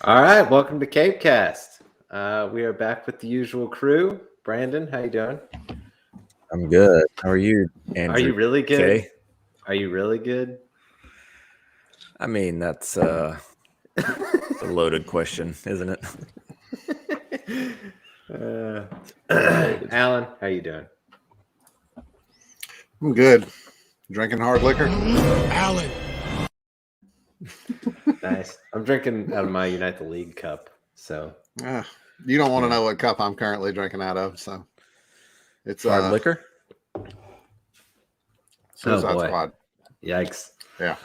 All right, welcome to CAPECAST. We are back with the usual crew. Brandon, how you doing? I'm good. How are you, Andrew? Are you really good? K? Are you really good? I mean, that's a loaded question, isn't it? Alan, how you doing? I'm good. Drinking hard liquor. Alan. Nice. I'm drinking out of my Unite the League cup. So you don't want to know what cup I'm currently drinking out of. So it's hard liquor. Suicide boy. Squad. Yikes. Yeah.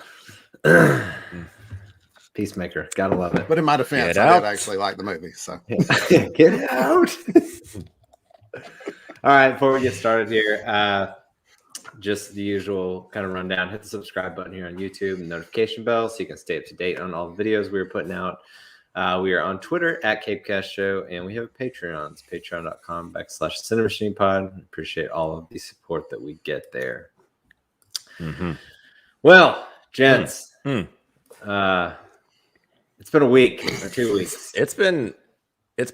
Peacemaker. Gotta love it. But in my defense, I did actually like the movie. So get out. All right, before we get started here, just the usual kind of rundown. Hit the subscribe button here on YouTube and notification bell so you can stay up to date on all the videos we're putting out. We are on Twitter at CAPECAST Show, and we have a Patreon. It's patreon.com/CiNEMACHiNE. Appreciate all of the support that we get there. Well, gents, it's been a week or 2 weeks. It's been a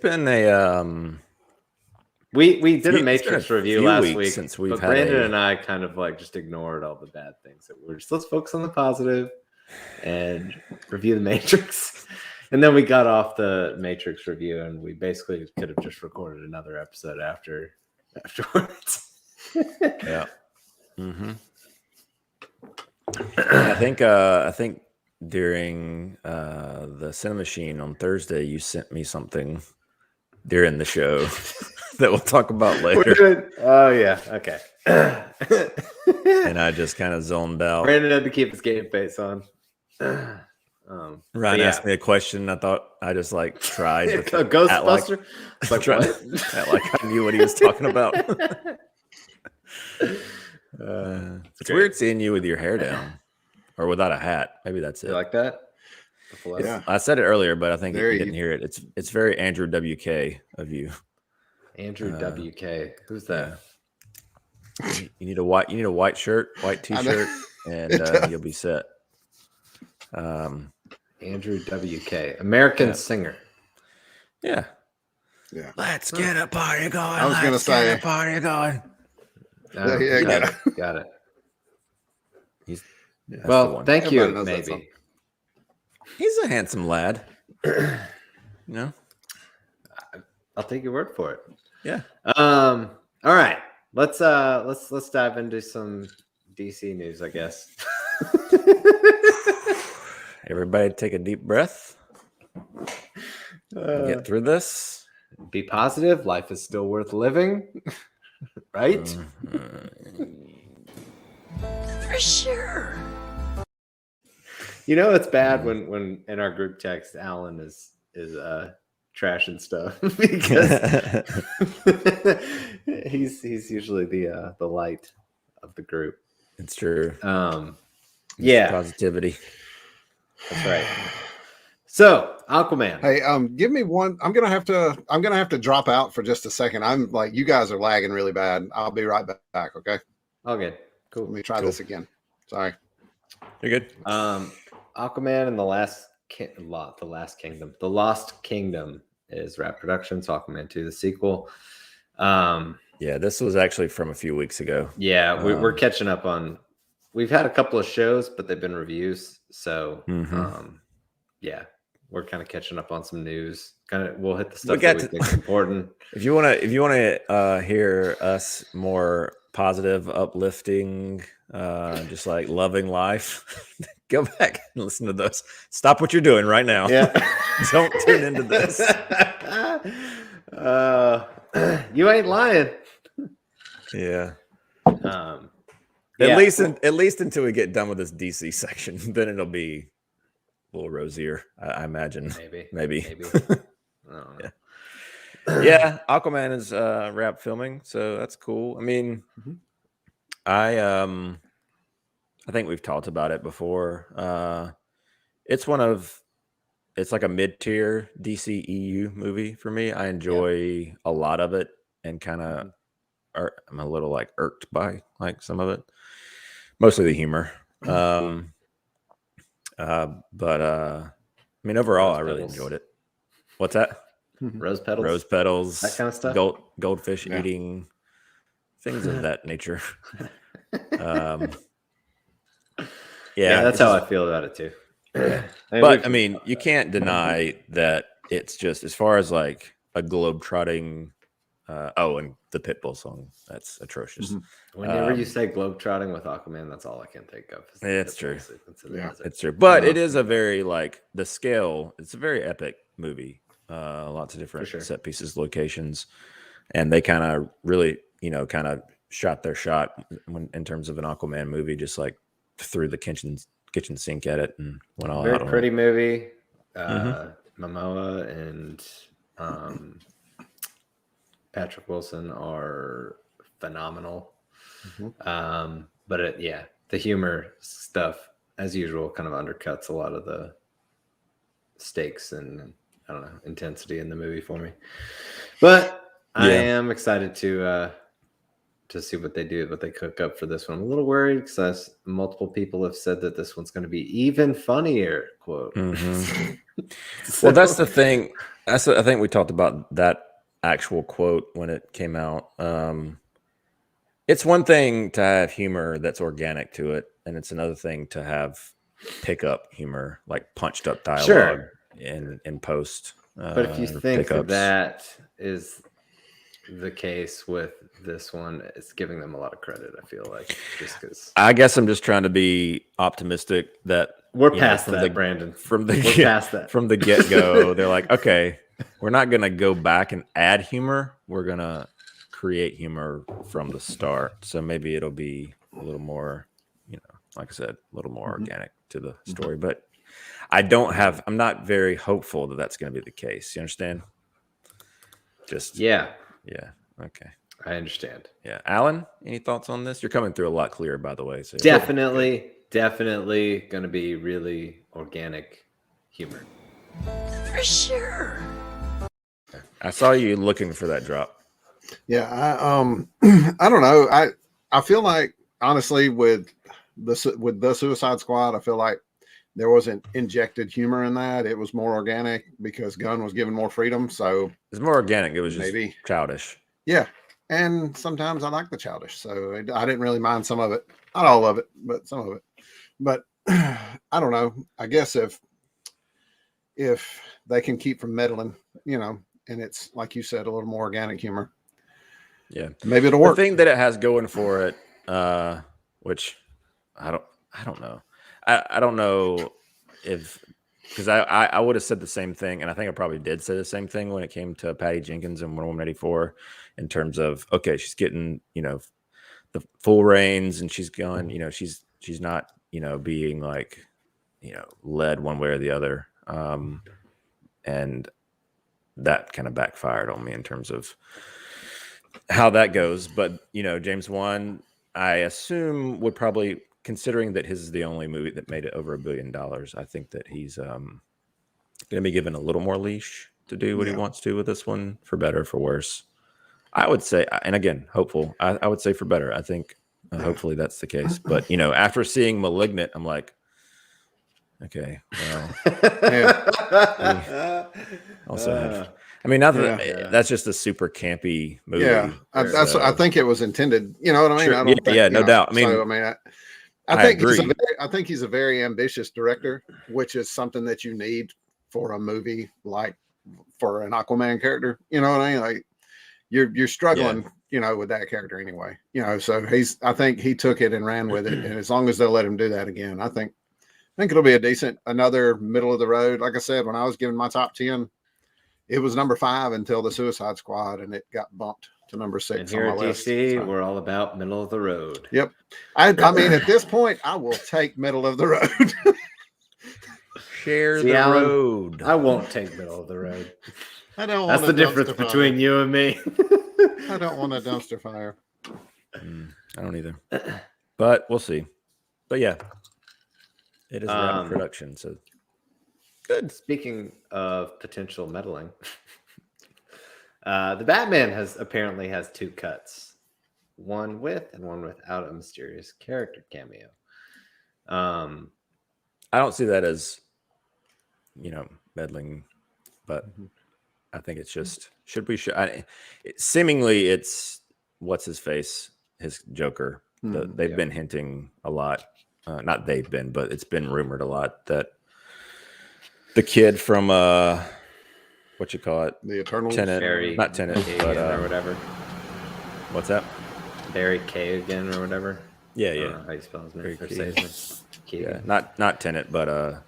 we did a Matrix review last week, since we've but had Brandon and I kind of like just ignored all the bad things. That we're just let's focus on the positive and review the Matrix. And then we got off the Matrix review, and we basically could have just recorded another episode afterwards. Yeah. I think during the CiNEMACHiNE on Thursday, you sent me something during the show that we'll talk about later. Oh yeah, okay. And I just kind of zoned out. Brandon had to keep his game face on. Ryan asked me a question. I thought I just like tried. A Ghostbuster. Like I knew what he was talking about. It's great. weird seeing you with your hair down or without a hat. Maybe that's it. You like that? Yeah. I said it earlier, but I think There you didn't hear it. It's very Andrew WK of you. Andrew WK. Who's that? You need a white shirt, white t-shirt, and you'll be set. Andrew WK, American singer. Yeah. Let's get a party going. I was going to say a party going. Got it. That's well, thank you. Maybe he's a handsome lad. No, I'll take your word for it. Yeah. All right. Let's dive into some DC news, I guess. Everybody take a deep breath. Get through this. Be positive. Life is still worth living. Right? For sure. You know it's bad when in our group text Alan is trashing stuff because he's usually the light of the group. It's true. Yeah. Positivity. That's right. So Aquaman. Hey, give me one. I'm gonna have to drop out for just a second. I'm like, you guys are lagging really bad. I'll be right back. Okay. Okay. Cool. Let me try this again. Sorry. You're good. Aquaman and the Lost Kingdom is wrap production. So Aquaman 2, the sequel. Yeah, this was actually from a few weeks ago. Yeah, we're catching up on. We've had a couple of shows, but they've been reviews. So, yeah, we're kind of catching up on some news. We'll hit the stuff that we think is important. If you want to hear us more positive, uplifting, just like loving life, go back and listen to those. Stop what you're doing right now. Yeah, don't tune into this. You ain't lying. Yeah. At least until we get done with this DC section, then it'll be a little rosier, I imagine. Maybe. Yeah, Aquaman is wrap filming, so that's cool. I mean, I think we've talked about it before. It's like a mid-tier DC EU movie for me. I enjoy a lot of it, and kind of I'm a little like irked by like some of it. Mostly the humor. But I mean, overall, I really enjoyed it. What's that? Rose petals. Rose petals, That kind of stuff. Goldfish Yeah. eating, things of that nature. Yeah, that's it's how just- I feel about it too. But I mean, you can't deny that it's just as far as like a globe-trotting. And the Pitbull song, that's atrocious. whenever you say globetrotting with Aquaman, that's all I can think of. It's true. Yeah. It's true, but it is a very like the scale. It's a very epic movie. Lots of different set pieces, locations, and they kind of really, kind of shot their shot in terms of an Aquaman movie. Just like threw the kitchen sink at it and went all Very out. pretty movie. Momoa and Patrick Wilson are phenomenal. But the humor stuff, as usual, kind of undercuts a lot of the stakes and I don't know, intensity in the movie for me. But I am excited to see what they do, what they cook up for this one. I'm a little worried because multiple people have said that this one's going to be even funnier. Quote. Well, that's the thing. I think we talked about that actual quote when it came out. It's one thing to have humor that's organic to it, and it's another thing to have pickup humor, like punched up dialogue in post. But if you think that is the case with this one, it's giving them a lot of credit. I feel like just because I guess I'm just trying to be optimistic that we're past that, Brandon. Past that from the get-go. They're like, okay, we're not gonna go back and add humor. We're gonna create humor from the start. So maybe it'll be a little more, like I said, a little more organic to the story. But I'm not very hopeful that that's going to be the case. You understand? Yeah. Okay. I understand. Yeah. Alan, any thoughts on this? You're coming through a lot clearer, by the way. So definitely going to be really organic humor. For sure. I saw you looking for that drop. Yeah, I don't know. I feel like honestly with the Suicide Squad, I feel like there wasn't injected humor in that. It was more organic because Gunn was given more freedom. So it's more organic. It was just maybe childish. Yeah, and sometimes I like the childish, so I didn't really mind some of it. Not all of it, but some of it. But I don't know. I guess if they can keep from meddling, and it's like you said, a little more organic humor. Yeah, maybe it'll work. The thing that it has going for it, which I don't know. I don't know if because I would have said the same thing, and I think I probably did say the same thing when it came to Patty Jenkins in Wonder Woman 84 in terms of okay, she's getting the full reins, and she's going, she's not being like led one way or the other, and that kind of backfired on me in terms of how that goes. But James Wan, I assume would probably, considering that his is the only movie that made it over $1 billion, I think that he's going to be given a little more leash to do what he wants to with this one, for better or for worse. I would say, and again, hopeful. I would say for better. I think hopefully that's the case. But after seeing *Malignant*, I'm like, okay, well, also I mean, not that that's just a super campy movie. Yeah, I think it was intended. You know what I mean? Sure. I don't think, no doubt. I mean, so, I think agree. I think he's a very ambitious director, which is something that you need for a movie like for an Aquaman character. You know what I mean? Like you're struggling, with that character anyway. So I think he took it and ran with it, and as long as they'll let him do that again, I think it'll be another middle of the road. Like I said, when I was giving my top 10, it was number 5 until the Suicide Squad, and it got bumped to number 6. And here at DC, we're all about middle of the road. Yep. I mean, at this point, I will take middle of the road. Share the road. I won't take middle of the road. I don't. That's the difference between you and me. I don't want a dumpster fire. I don't either. But we'll see. But yeah, it is a production. So good. Speaking of potential meddling, the Batman apparently has 2 cuts, one with and one without a mysterious character cameo. I don't see that as meddling, but I think it's just should we seemingly it's what's his face, his Joker. They've been hinting a lot. Not they've been, but it's been rumored a lot that the kid from what you call it, The Eternals, Barry not Tenet, but or whatever. What's that? Barry Kagan or whatever. Yeah, I don't yeah. know how you spell his name? Barry Or say his name. Yeah, Keegan. not Tenet, but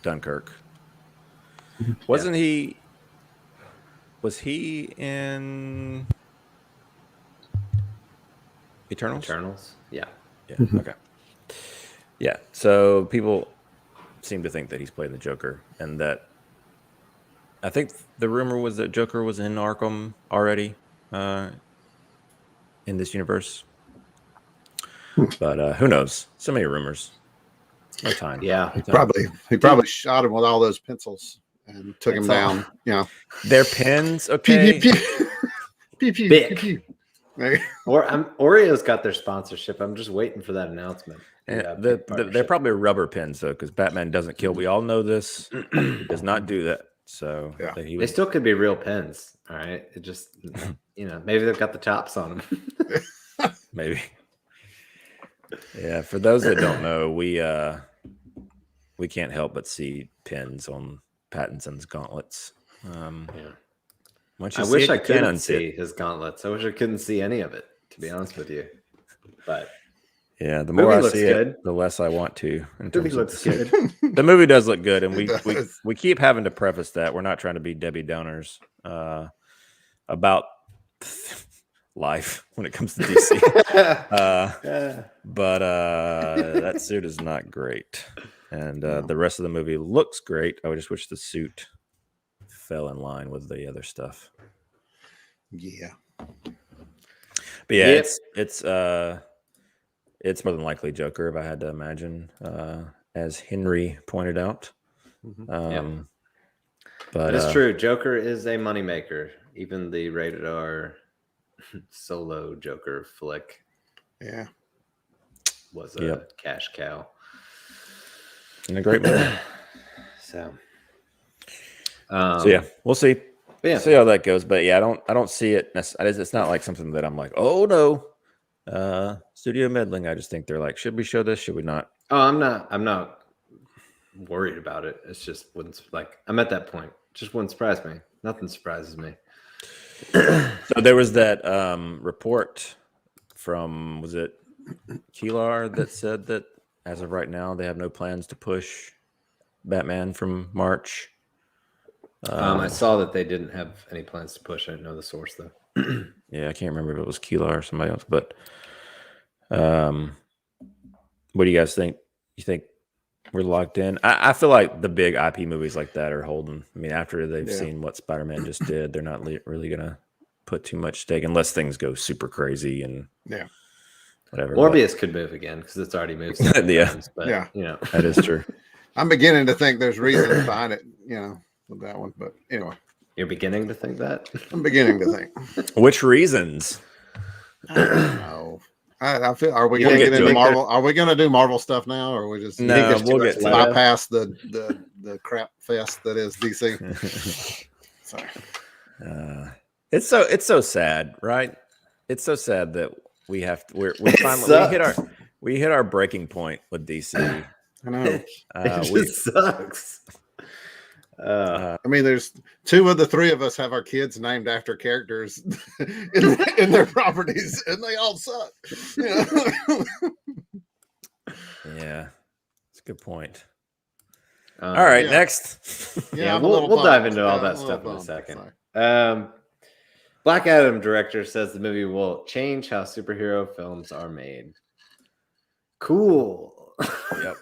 Dunkirk. Wasn't he? Was he in Eternals? Eternals. Yeah. Yeah. Okay. Yeah. So people seem to think that he's playing the Joker, and that I think the rumor was that Joker was in Arkham already in this universe. But who knows? So many rumors. No time. Yeah. he probably shot him with all those pencils and took him down. You know, Their pens, pew okay. pew pew pew pew Bic. pew. There you- Oreo's got their sponsorship. I'm just waiting for that announcement. And Yeah, they're big partnership. probably rubber pens though, because Batman doesn't kill. We all know this. He does not do that. So Yeah. he They was, still could be real pens. All right. It just, maybe they've got the tops on them. maybe. Yeah. For those that don't know, we can't help but see pins on Pattinson's gauntlets. Yeah. Once you I see wish it, I you can't couldn't unsee it. see his gauntlets. I wish I couldn't see any of it, to be honest with you. But Yeah, the Movie more I looks see good. it, the less I want to. In movie terms of looks the suit. good. The movie does look good, and we It does. we keep having to preface that we're not trying to be Debbie Downers about life when it comes to DC. But that suit is not great, and the rest of the movie looks great. I would just wish the suit fell in line with the other stuff. Yeah. But yeah, Yep. it's more than likely Joker, if I had to imagine, as Henry pointed out. Yep. But It's true. Joker is a moneymaker. Even the rated R solo Joker flick Yeah. was a cash cow. and a great movie. So, So yeah, we'll see. yeah. See how that goes. But yeah, I don't see it. It's not like something that I'm like, oh no, studio meddling. I just think they're like, should we show this? Should we not? Oh, I'm not worried about it. It's just wouldn't like I'm at that point. Just wouldn't surprise me. Nothing surprises me. So there was that report from, was it Keelar, that said that as of right now they have no plans to push Batman from March. I saw that they didn't have any plans to push. I didn't know the source though. Yeah, I can't remember if it was Keelar or somebody else, but what do you guys think? You think we're locked in? I feel like the big IP movies like that are holding. I mean, after they've seen what Spider-Man just did, they're not really gonna put too much stake unless things go super crazy and whatever. Morbius could move again because it's already moved. Yeah. But, Yeah. That is true. I'm beginning to think there's reasons behind it, with that one. But anyway, You're beginning to think that? I'm beginning to think. Which reasons? I don't know. I feel. Are we You going to think get it- into you think Marvel? Are we going to do Marvel stuff now, or are we just No, think there's too we'll much get to left? that. bypass the crap fest that is DC? Sorry. It's so sad, right? It's so sad that we have to. We finally sucks. we hit our breaking point with DC. I know. It just We- sucks. I mean, there's two of the three of us have our kids named after characters in their properties, and they all suck. Yeah, it's a good point. Um, All right, yeah. next. Yeah, I'm a little we'll dive bummed. into all Yeah, that I'm a stuff little in a second. Sorry. Black Adam director says the movie will change how superhero films are made. Cool. Yep.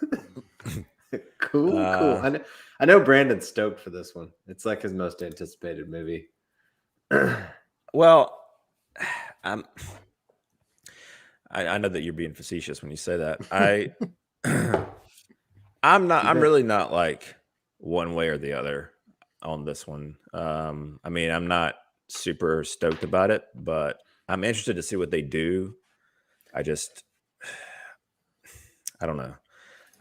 cool. I know Brandon's stoked for this one. It's like his most anticipated movie. Well, I know that you're being facetious when you say that. I'm really not like one way or the other on this one. I mean, I'm not super stoked about it, but I'm interested to see what they do. I don't know.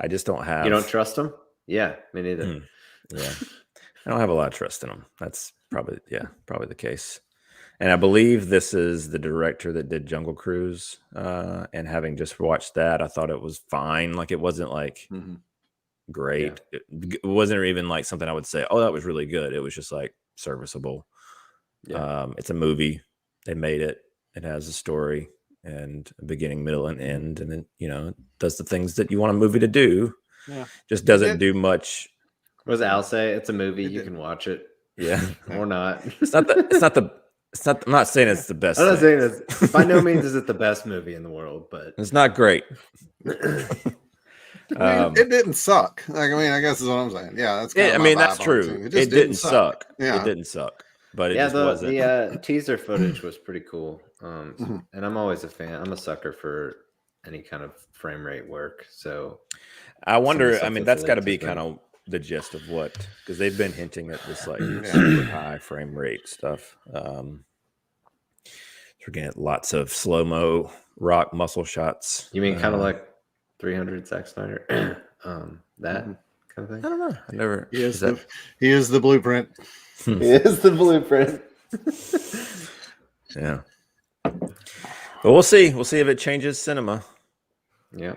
I just don't have. You don't trust him? Yeah, me neither. Yeah. I don't have a lot of trust in them. That's probably the case. And I believe this is the director that did Jungle Cruise. And having just watched that, I thought it was fine. Like it wasn't like great. Yeah. It wasn't even like something I would say, oh, that was really good. It was just like serviceable. Yeah. It's a movie. They made it. It has a story and a beginning, middle, and end. And then, it does the things that you want a movie to do. Yeah. Just doesn't do much. What does Al say? It's a movie. You can watch it. Yeah. Or not. I'm not saying it's the best. I'm not saying it's by no means is it the best movie in the world, but it's not great. It didn't suck. Like, I guess is what I'm saying. Yeah, that's kind of my that's vibe on true. It, It didn't suck. Yeah. It didn't suck. But it yeah, just wasn't. the teaser footage was pretty cool. And I'm always a fan. I'm a sucker for any kind of frame rate work. So I wonder. stuff with That's the got to leaks be has been- kind of the gist of what, because they've been hinting at this like super high frame rate stuff. We're getting lots of slow mo rock muscle shots. You mean kind of like 300 Zack Snyder? That kind of thing. I don't know. I never. He is the blueprint. He is the blueprint. Yeah. But we'll see. We'll see if it changes cinema. Yeah.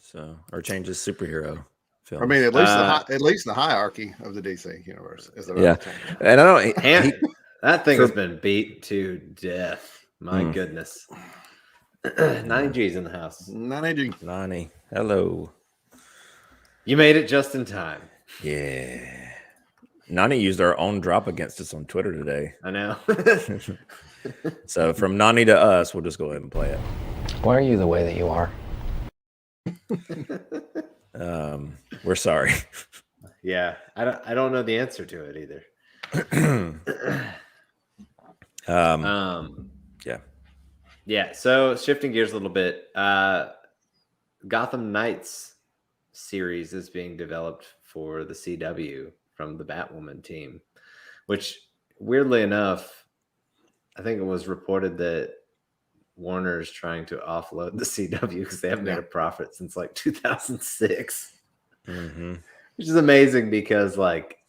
So, or changes superhero films. I mean, at least the hierarchy of the DC universe is the right thing. And I don't. That thing has been beat to death. My goodness. 90 G's in the house. 90. Nani, hello. You made it just in time. Yeah. Nani used our own drop against us on Twitter today. I know. So from Nani to us, we'll just go ahead and play it. Why are you the way that you are? We're sorry. Yeah, I don't know the answer to it either. Yeah. So shifting gears a little bit, Gotham Knights series is being developed for the CW from the Batwoman team, which weirdly enough, I think it was reported that Warner's trying to offload the CW because they haven't made a profit since like 2006, which is amazing because like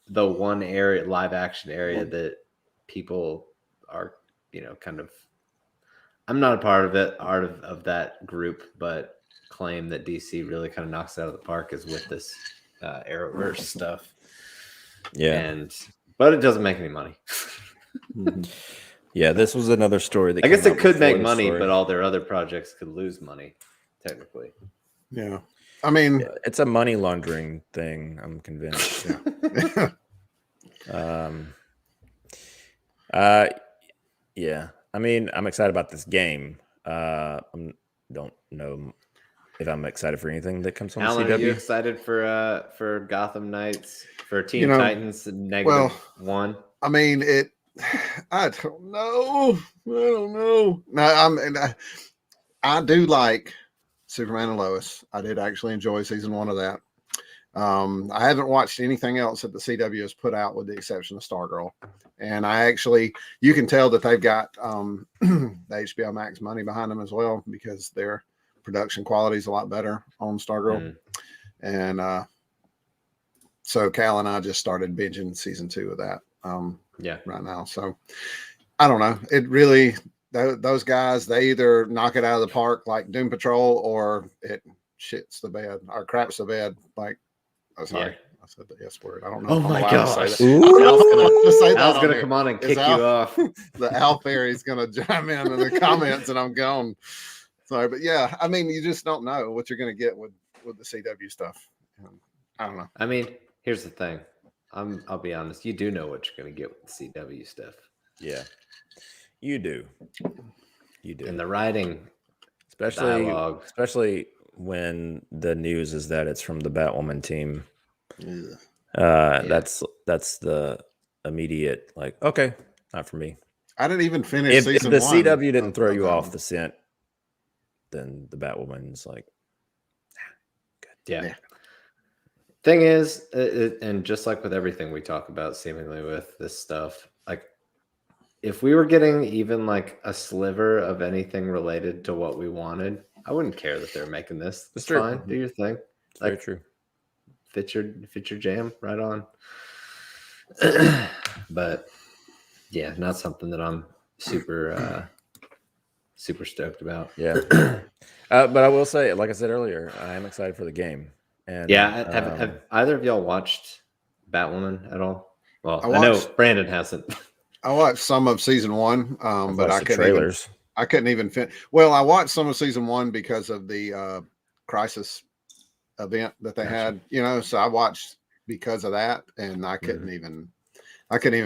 the one area, live action area that people are, kind of, I'm not a part of it, of that group, but claim that DC really kind of knocks it out of the park is with this Arrowverse stuff. Yeah. But it doesn't make any money. Yeah, this was another story that I guess came it out could make before the money, story. but all their other projects could lose money, technically. Yeah. I mean, It's a money laundering thing, I'm convinced. Yeah. I mean, I'm excited about this game. I don't know if I'm excited for anything that comes on Alan, the are you CW. excited for Gotham Knights, for Teen You know, Titans -1? I mean, I don't know. No, I do like Superman and Lois. I did actually enjoy season 1 of that. I haven't watched anything else that the CW has put out with the exception of Stargirl. And you can tell that they've got the HBO Max money behind them as well, because their production quality is a lot better on Stargirl. And so Cal and I just started binging season 2 of that right now. So I don't know. It really, those guys, they either knock it out of the park like Doom Patrol, or it shits the bed or craps the bed. Like, oh, sorry. Yeah. I said the S word. I don't know. Oh if I'm my allowed to say gosh. that. I was Al's gonna here. come on and Is kick Al- you off. The Al Fairy's gonna chime in the comments, and I'm gone. Sorry, but yeah, I mean, you just don't know what you're gonna get with the CW stuff. I don't know. I mean, here's the thing. I'll be honest. You do know what you're gonna get with the CW stuff. Yeah. You do. You do. And the writing, Especially dialogue. when the news is that it's from the Batwoman team. Yeah. That's the immediate, like, okay, not for me. I didn't even finish If season the 1 CW didn't throw of you that off one. the scent, then the Batwoman's like, Yeah. Thing is, and just like with everything we talk about seemingly with this stuff, like if we were getting even like a sliver of anything related to what we wanted, I wouldn't care that they're making this. It's true. fine. Do your thing. very Like, true. fit your jam right on. But yeah, not something that I'm super stoked about. Yeah. But I will say, like I said earlier, I am excited for the game. And yeah, have either of y'all watched Batwoman at all? Well, I I know watched- Brandon hasn't. I watched some of season 1, but I the couldn't trailers. I couldn't even fit. Well, I watched some of season 1 because of the Crisis event that they had, so I watched because of that, and I couldn't even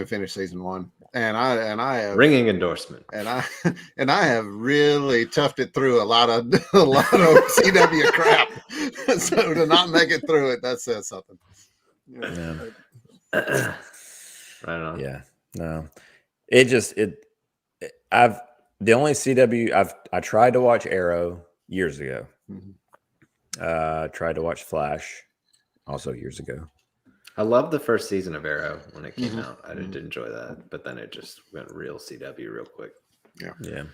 finish season 1. And I have Ringing endorsement. and I have really toughed it through a lot of CW crap. So to not make it through it, that says something. Yeah. Right on. Yeah. No. The only CW I tried to watch Arrow years ago. Tried to watch Flash also years ago. I loved the first season of Arrow when it came out. I did enjoy that, but then it just went real CW real quick. Yeah.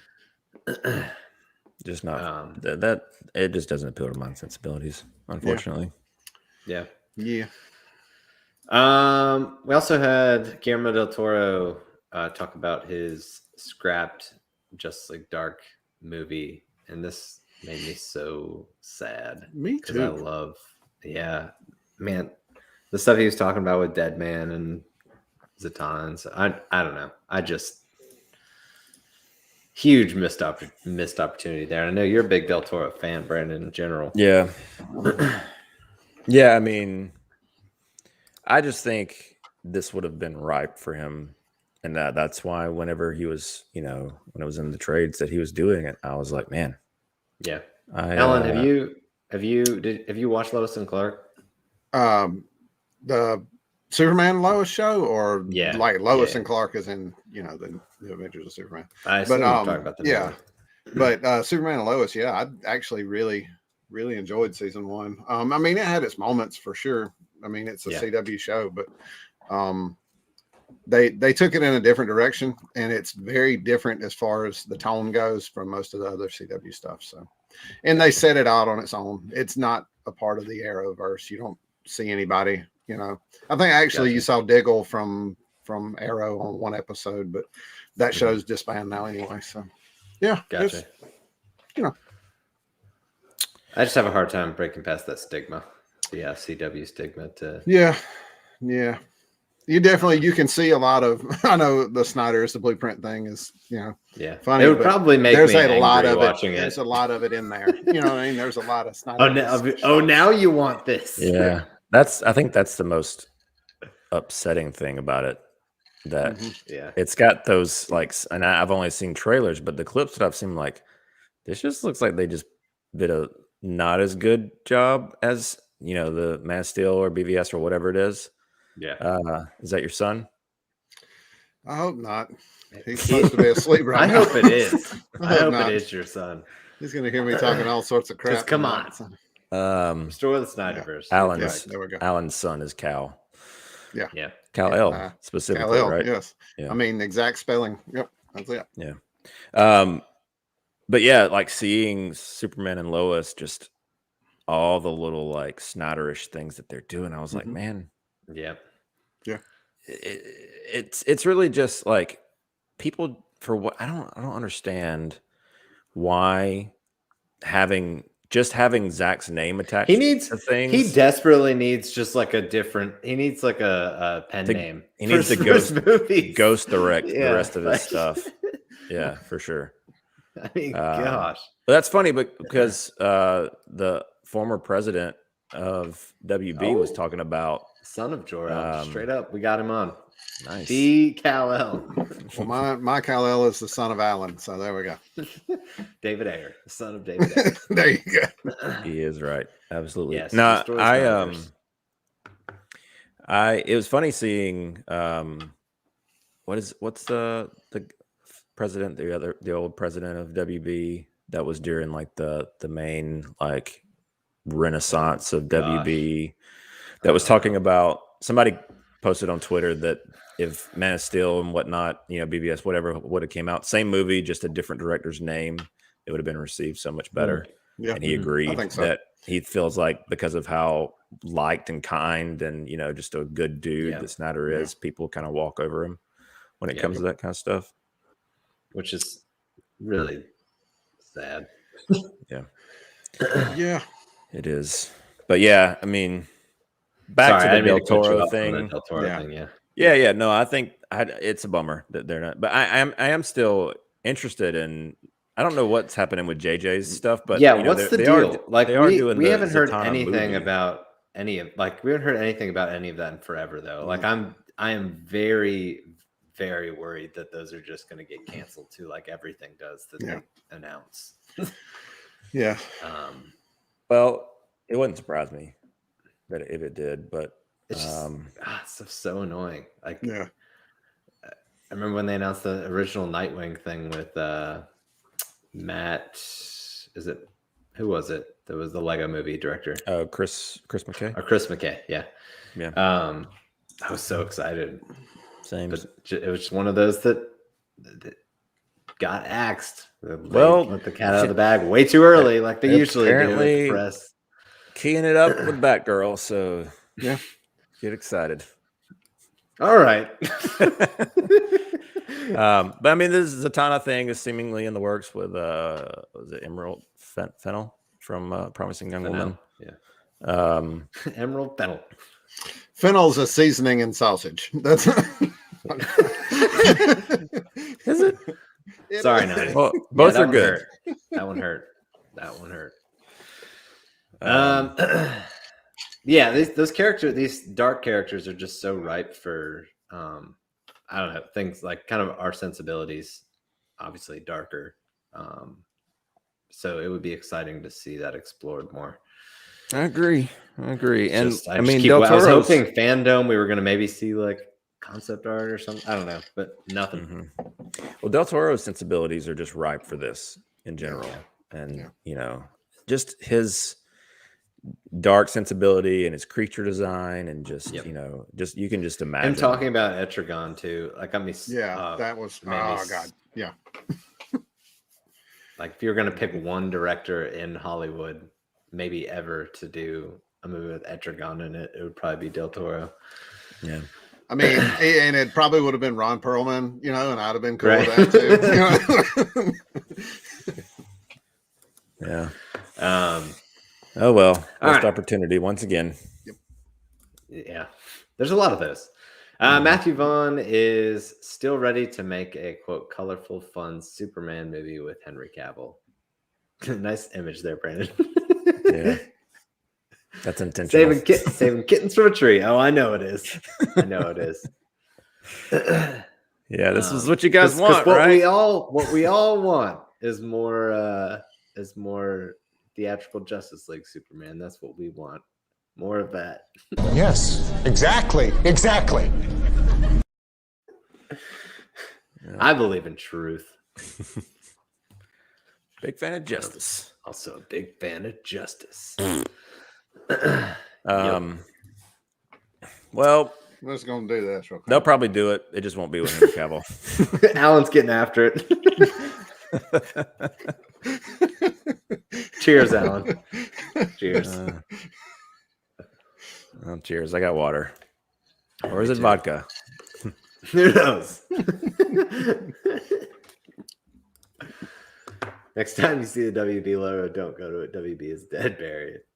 Just not that it just doesn't appeal to my sensibilities, unfortunately. Yeah. Yeah. We also had Guillermo del Toro talk about his scrapped Justice League Dark movie, and this made me so sad. Me because I too. love, man, the stuff he was talking about with Deadman and Zatanna. And so I don't know. I just huge missed opportunity there. And I know you're a big Del Toro fan, Brandon, in general. Yeah. Yeah, I mean, I just think this would have been ripe for him. And that's why whenever he was, when it was in the trades that he was doing it, I was like, man. Yeah. Alan, have you watched Lois and Clark? The Superman Lois show, or like Lois and Clark is in, the Adventures of Superman. I assume you're talking about the movie. But Superman and Lois, I actually really, really enjoyed season 1. I mean, it had its moments for sure. I mean, it's a CW show, but they took it in a different direction, and it's very different as far as the tone goes from most of the other CW stuff. So, and they set it out on its own. It's not a part of the Arrowverse. You don't see anybody. I think actually you saw Diggle from Arrow on one episode, but that show's disbanded now anyway. So, yeah, gotcha. I just have a hard time breaking past that stigma. Yeah, CW stigma to. Yeah. You can see a lot of. I know the Snyder is the blueprint thing is funny. It would probably make there's me a lot angry of watching it. There's a lot of it in there. You know what I mean? There's a lot of Snyder. Now you want this? Yeah, I think that's the most upsetting thing about it. That it's got those and I've only seen trailers, but the clips that I've seen, like, this just looks like they just did a not as good job as the Man of Steel or BVS or whatever it is. Yeah. Is that your son? I hope not. He's supposed to be asleep right now. I hope it is. I hope it is your son. He's going to hear me talking all sorts of crap. Just come on. Restore the SnyderVerse. There we go. Alan's son is Cal. Yeah. Cal-El specifically, Cal-El, right? Yes. Yeah. I mean, exact spelling. Yep. That's it. Yeah. But yeah, like seeing Superman and Lois, just all the little Snyderish things that they're doing. I was like, man. Yeah. It's really just like people for what I don't understand why having Zach's name attached. To things. He desperately needs just like a different. He needs like a pen name. He needs to ghost direct the rest of his stuff. Yeah, for sure. I mean, gosh, but that's funny, because the former president of WB was talking about son of Jor-El. Straight up, we got him on. Nice. The Kal-El. Well, my Kal-El is the son of Alan, so there we go. David Ayer, the son of David Ayer. There you go. He is right. Absolutely. Yes. No, it was funny seeing what's the president, the old president of WB that was during the main renaissance of WB that was talking about, somebody posted on Twitter that if Man of Steel and whatnot, BBS, whatever would have came out, same movie, just a different director's name, it would have been received so much better. Yeah. And he agreed I think so. that he feels like because of how liked and kind and just a good dude that Snyder is, people kind of walk over him when it comes to that kind of stuff, which is really sad. Yeah, it is. But yeah, I mean, back to the Del Toro thing. Yeah. No, I think it's a bummer that they're not. But I am still interested in. I don't know what's happening with JJ's stuff, but what's the deal? We haven't heard Zatanna anything movie. about any of we haven't heard anything about any of that in forever though. Like I am very, very worried that those are just going to get canceled too, like everything does that they announce. Yeah. Well, it wouldn't surprise me that if it did, but it's just so annoying. Like, yeah, I remember when they announced the original Nightwing thing with Matt. Who was it? That was the Lego Movie director. Oh, Chris McKay. Or Chris McKay, yeah. I was so excited. Same. But it was just one of those that got axed. Well, let the cat out of the bag way too early, like they usually do with the press. Keying it up with Batgirl, so yeah, get excited. All right. But I mean, this Zatanna thing is seemingly in the works with was it Emerald Fennel from Promising Young Woman? Yeah. Emerald Fennel. Fennel's a seasoning in sausage. That's is it? Sorry, no. Well, both are good. That one hurt. Yeah, those characters, these dark characters, are just so ripe for I don't know, things like kind of our sensibilities, obviously darker. So it would be exciting to see that explored more. I agree. And I mean, I was hoping fandom, we were going to maybe see like concept art or something. I don't know, but nothing. Well, Del Toro's sensibilities are just ripe for this in general. And, just his dark sensibility and his creature design and just, just you can just imagine. Him talking about Etrigan too. Like, I mean, that was, oh God. Yeah. Like, if you're going to pick one director in Hollywood, maybe ever, to do a movie with Etrigan in it, it would probably be Del Toro. Yeah. I mean, and it probably would have been Ron Perlman, and I'd have been cool with that too. Yeah. Oh well, lost opportunity once again. Yeah, there's a lot of those. Matthew Vaughn is still ready to make a quote colorful, fun Superman movie with Henry Cavill. Nice image there, Brandon. Yeah, that's intentional. Saving kittens from a tree. Oh, I know it is. Yeah, this is what you guys want, what right? What we all want is more theatrical Justice League Superman. That's what we want. More of that. Yes, exactly. I believe in truth. Big fan of justice. Also a big fan of justice. Well, let's go and do this. Real quick. They'll probably do it. It just won't be with Henry Cavill. Alan's getting after it. Cheers, Alan. Cheers. Cheers. I got water. Or is it vodka? Who knows? Next time you see the WB logo, don't go to it. WB is dead, bury it.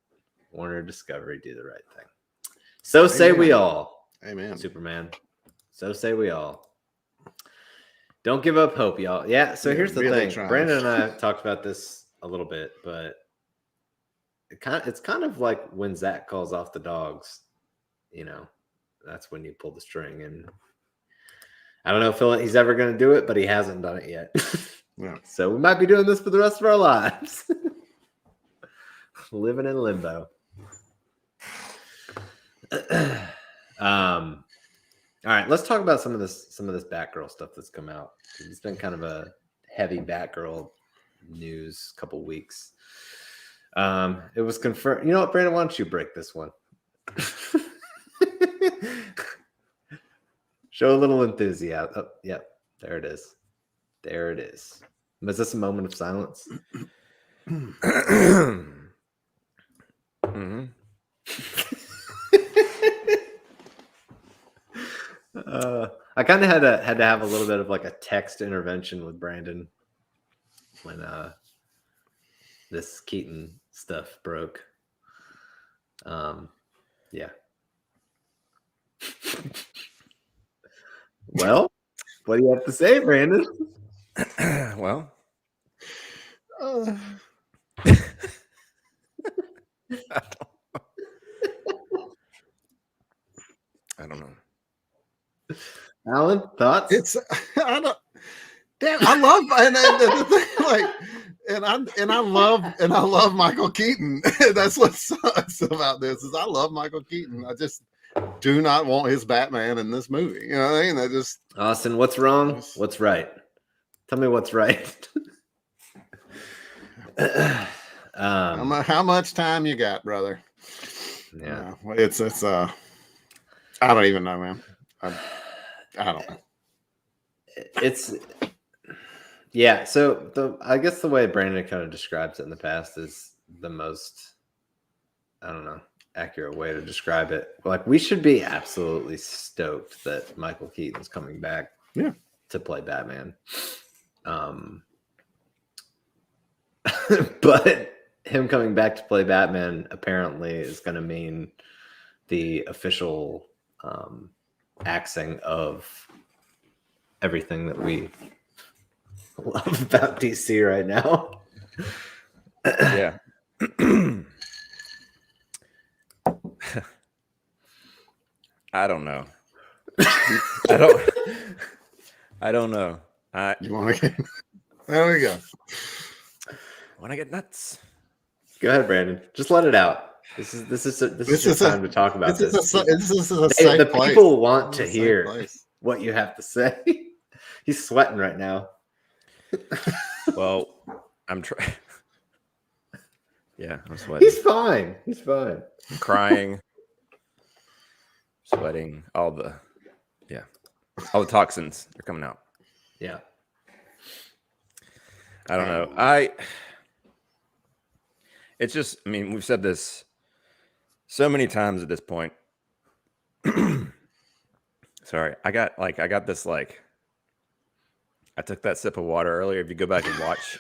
Warner Discovery, do the right thing. So say we all. Amen. Superman. So say we all. Don't give up hope, y'all. Yeah, so here's the thing. Brandon and I talked about this a little bit, but it's kind of like when Zach calls off the dogs. That's when you pull the string. And I don't know if he's ever going to do it, but he hasn't done it yet. Yeah. So we might be doing this for the rest of our lives. Living in limbo. All right, let's talk about some of this Batgirl stuff that's come out. It's been kind of a heavy Batgirl news couple weeks. It was confirmed. You know what, Brandon? Why don't you break this one? Show a little enthusiasm. Oh, yep, there it is. There it is. Was this a moment of silence? Mm-hmm. I kind of had to have a little bit of like a text intervention with Brandon when this Keaton stuff broke. Yeah. Well, what do you have to say, Brandon? Well, Uh, I don't know. Alan, thoughts? it's I don't. Damn, I love and I love Michael Keaton. That's what sucks about this is I love Michael Keaton. I just do not want his Batman in this movie. You know what I mean? I just Austin, what's wrong? What's right? Tell me what's right. how much time you got, brother? Yeah, it's I don't even know, man. I don't know. It's yeah. So I guess the way Brandon kind of describes it in the past is the most, I don't know, accurate way to describe it. Like, we should be absolutely stoked that Michael Keaton's coming back, to play Batman. But him coming back to play Batman apparently is going to mean the official axing of everything that we love about DC right now. Yeah. I don't know. I don't know. You want to get there we go. When I get nuts. Go ahead, Brandon. Just let it out. This is the time to talk about this. This is a Hey, safe the place. people want This to is a safe hear place. what you have to say. He's sweating right now. Well, I'm trying. Yeah, I'm sweating. He's fine. He's fine. I'm crying, sweating, all the toxins are coming out. Yeah. I don't know. It's just, I mean, we've said this so many times at this point. Sorry, I got this, like, I took that sip of water earlier. If you go back and watch,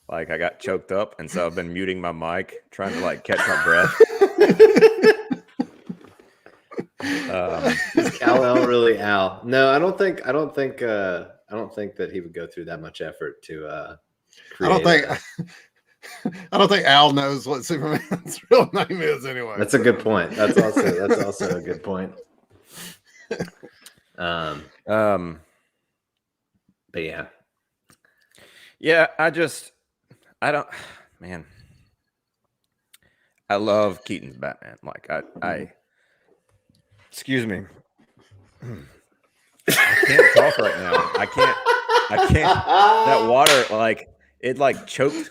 like, I got choked up, and so I've been muting my mic, trying to, like, catch my breath. Is Kal-El really Al? No, I don't think that he would go through that much effort to I don't think Al knows what Superman's real name is anyway. That's a good point. That's also a good point. But yeah. Yeah, man. I love Keaton's Batman. Like, I excuse me. I can't talk right now. I can't. That water, like, it choked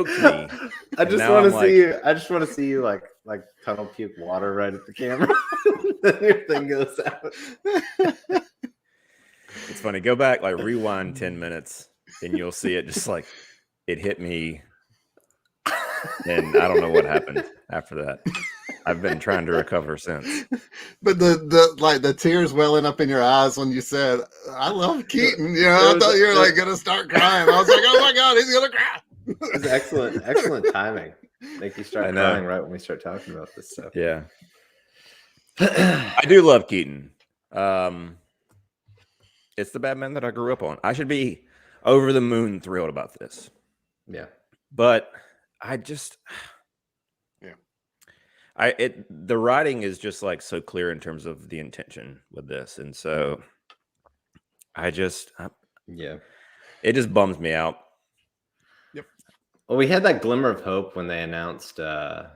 me. I just want to see you like tunnel puke water right at the camera. Then your thing goes out. It's funny. Go back, like, rewind 10 minutes, and you'll see it just like it hit me. And I don't know what happened after that. I've been trying to recover since. But the tears welling up in your eyes when you said, "I love Keaton," you know, I thought you were like gonna start crying. I was like, "Oh my god, he's gonna cry!" It was excellent timing. Make you start crying right when we start talking about this stuff. Yeah, I do love Keaton. It's the Batman that I grew up on. I should be over the moon thrilled about this. Yeah, but I just, the writing is just, like, so clear in terms of the intention with this, and so it just bums me out. Yep. Well, we had that glimmer of hope when they announced JK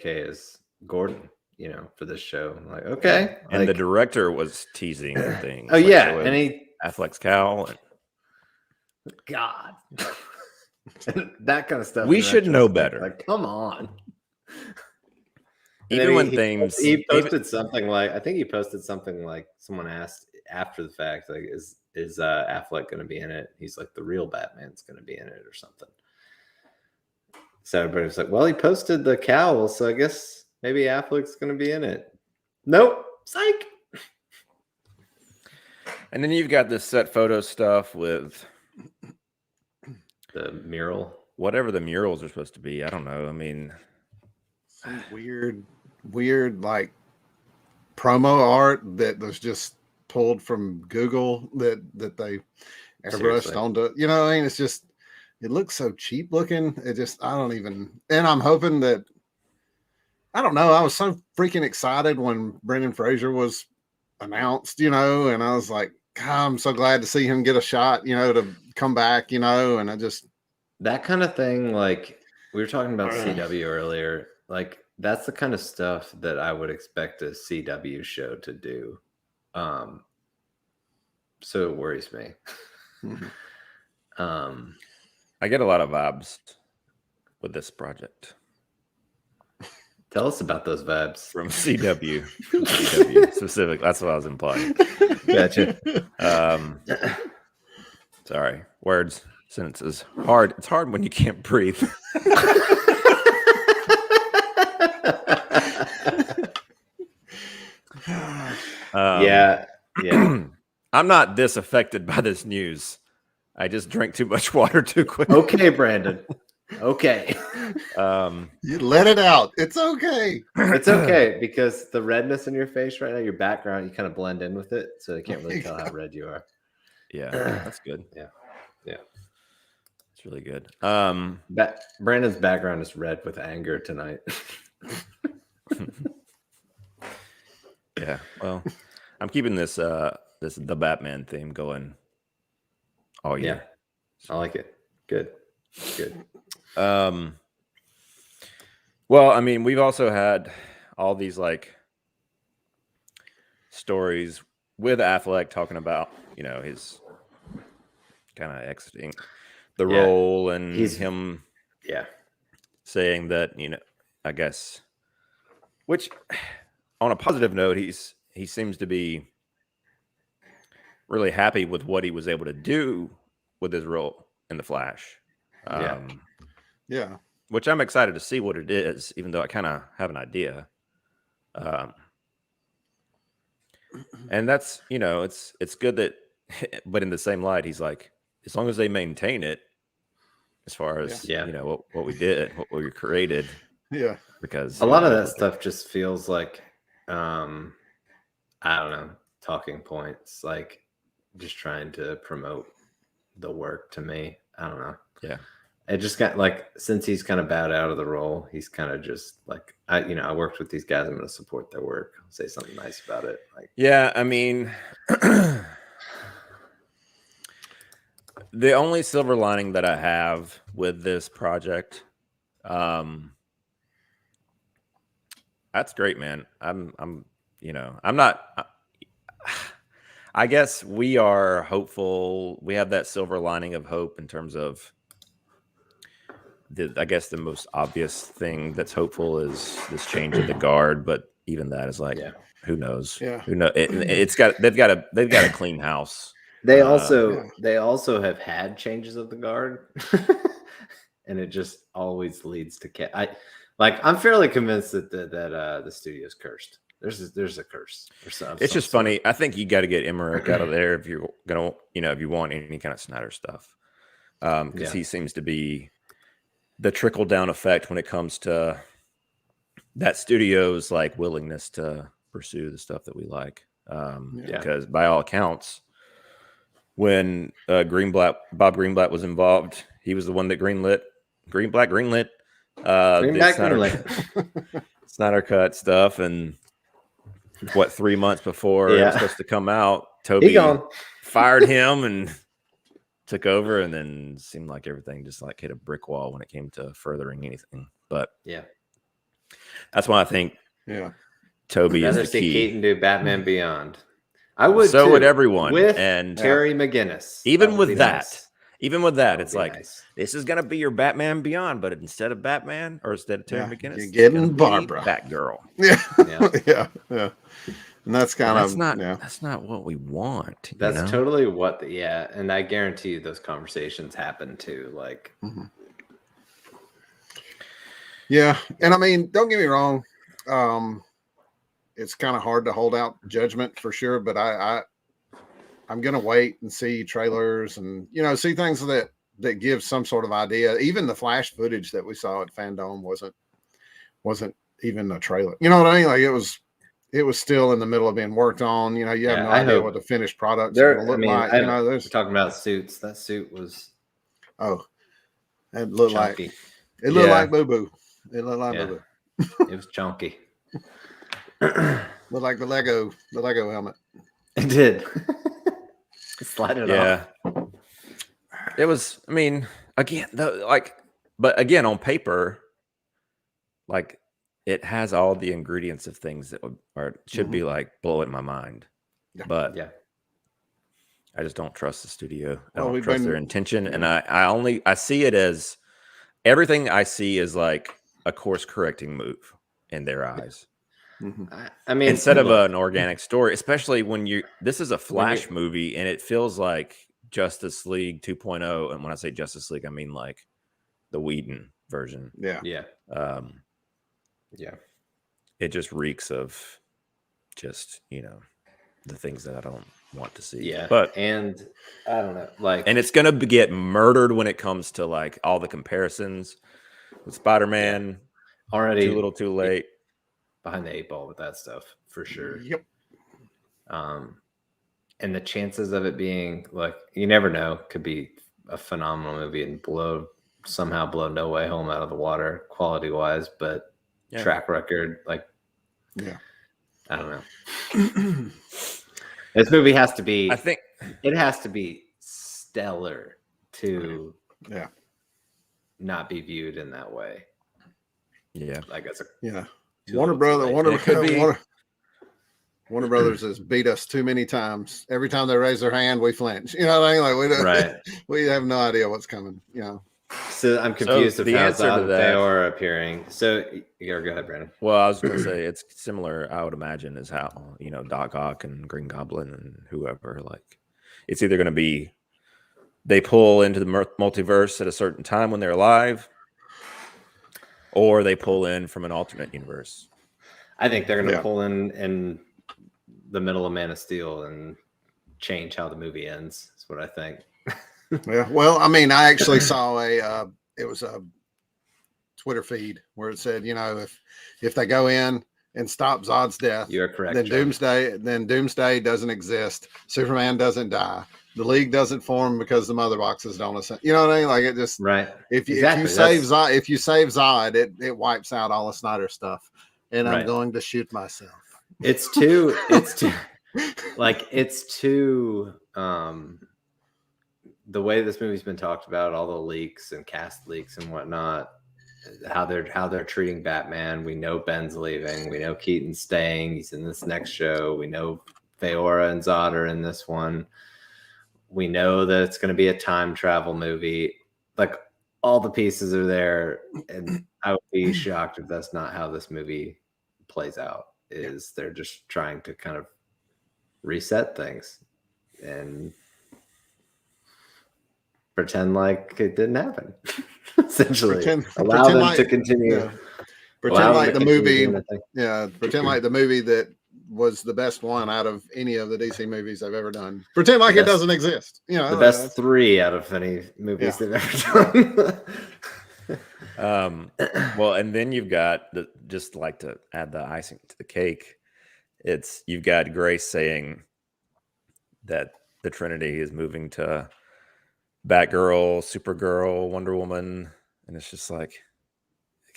is Gordon, you know, for this show. I'm like, okay, and like, the director was teasing things. Oh, like, yeah, and Affleck's cowl. God. That kind of stuff. We should know better. Like, come on. Even when he posted something like, I think he posted something like, someone asked after the fact, like, is Affleck going to be in it? He's like, the real Batman's going to be in it or something. So everybody was like, well, he posted the cowl, so I guess maybe Affleck's going to be in it. Nope. Psych. And then you've got this set photo stuff with the mural. Whatever the murals are supposed to be. I don't know. I mean, some weird like promo art that was just pulled from Google that they airbrushed onto, you know what I mean? It's just, it looks so cheap looking. It just, I don't even, and I'm hoping that, I don't know. I was so freaking excited when Brendan Fraser was announced, you know, and I was like, God, I'm so glad to see him get a shot, you know, to come back, you know, and I just, that kind of thing, like we were talking about CW earlier, like that's the kind of stuff that I would expect a CW show to do. So it worries me. I get a lot of vibes with this project. Tell us about those vibes from CW. From CW specific. That's what I was implying. Gotcha. Sorry. Words, sentences. Hard. It's hard when you can't breathe. Yeah. I'm not disaffected by this news. I just drank too much water too quick. Okay, Brandon. Okay. You let it out. It's okay. It's okay because the redness in your face right now, your background, you kind of blend in with it, so they can't really tell how red you are. Yeah, that's good. Yeah. It's really good. Brandon's background is red with anger tonight. Yeah. Well, I'm keeping this the Batman theme going all year. Yeah. I like it. Good. Well, I mean, we've also had all these like stories with Affleck talking about, you know, his kind of exiting the role and him saying that, you know, I guess, which on a positive note, he seems to be really happy with what he was able to do with his role in the Flash. Yeah. Which I'm excited to see what it is, even though I kind of have an idea. And that's, you know, it's good that, but in the same light, he's like, as long as they maintain it, as far as, you know, what we did, what we created. Yeah. Because a lot of that stuff just feels like, I don't know, talking points, like just trying to promote the work to me. I don't know. Yeah. It just got like, since he's kind of bowed out of the role, he's kind of just like, I worked with these guys. I'm going to support their work. I'll say something nice about it. Like, yeah, I mean, the only silver lining that I have with this project, that's great, man. I'm not. I guess we are hopeful. We have that silver lining of hope in terms of I guess the most obvious thing that's hopeful is this change of the guard, but even that is like, who knows? Yeah. Who knows? They've got a clean house. They also have had changes of the guard, and it just always leads to I'm fairly convinced that the studio's cursed. There's a curse or something. It's just funny. I think you got to get Emmerich out of there if you're gonna, if you want any kind of Snyder stuff, because he seems to be the trickle down effect when it comes to that studio's like willingness to pursue the stuff that we like. Because by all accounts, when Bob Greenblatt was involved, he was the one that greenlit Snyder Cut stuff. And 3 months before it was supposed to come out, Toby fired him and took over, and then seemed like everything just like hit a brick wall when it came to furthering anything. But that's why I think Toby is the key. Keaton do Batman Beyond. I would. So would everyone. With and Terry McGinnis. Even with that, it's like nice. This is gonna be your Batman Beyond, but instead of Batman or instead of Terry McGinnis, you're getting Barbara, Batgirl. Yeah. And that's kind of that's not what we want. That's totally what and I guarantee you those conversations happen too. Like Yeah, and I mean, don't get me wrong. It's kind of hard to hold out judgment for sure, but I'm gonna wait and see trailers and see things that give some sort of idea. Even the Flash footage that we saw at Fandom wasn't even a trailer. You know what I mean? Like it was still in the middle of being worked on. You have no idea what the finished product's going to look like. We're talking about suits. That suit was it looked chunky. Like Boo Boo. It looked like Boo Boo. It was chunky. Looked like the Lego helmet. It did. Slide it off. It was. I mean, again, but again, on paper, like it has all the ingredients of things that should be like blowing my mind. Yeah. But I just don't trust the studio. I Well, don't trust their intention, and I see it as everything I see is like a course correcting move in their eyes. I mean, instead of an organic story, especially when this is a Flash movie and it feels like Justice League 2.0. And when I say Justice League, I mean like the Whedon version. Yeah. It just reeks of just, the things that I don't want to see. Yeah. And I don't know, and it's going to get murdered when it comes to like all the comparisons with Spider-Man. Already too little, too late. Behind the 8 ball with that stuff for sure. Yep. And the chances of it being like, you never know, could be a phenomenal movie and somehow blow No Way Home out of the water quality wise, but track record, like, I don't know. This movie has to be, I think it has to be stellar to not be viewed in that way. Yeah. Like it's Warner Brothers has beat us too many times. Every time they raise their hand, we flinch. You know what I mean? Like we have no idea what's coming. So I'm confused the answer to that. They are appearing. So go ahead, Brandon. Well, I was going to say it's similar. I would imagine is how Doc Ock and Green Goblin and whoever, like it's either going to be they pull into the multiverse at a certain time when they're alive, or they pull in from an alternate universe. I think they're going to pull in the middle of Man of Steel and change how the movie ends. That's what I think. Yeah. Well, I mean, I actually saw it was a Twitter feed where it said, if they go in and stop Zod's death, you're correct. Then Doomsday doesned exist. Superman doesn't die. The League doesn't form because the mother boxes don't ascend. You know what I mean? Like it just If you save Zod, it wipes out all of Snyder stuff. And I'm going to shoot myself. It's too the way this movie's been talked about, all the leaks and cast leaks and whatnot, how they're treating Batman. We know Ben's leaving. We know Keaton's staying. He's in this next show. We know Feora and Zod are in this one. We know that it's going to be a time travel movie. Like all the pieces are there, and I would be shocked if that's not how this movie plays out. They're just trying to kind of reset things and pretend like it didn't happen. Essentially, allow them to continue. Pretend like the movie. Pretend like the movie that was the best one out of any of the DC movies I've ever done. Pretend like it doesn't exist. The best 3 out of any movies they've ever done. Well, and then you've got just like to add the icing to the cake. You've got Grace saying that the Trinity is moving to Batgirl, Supergirl, Wonder Woman, and it's just like,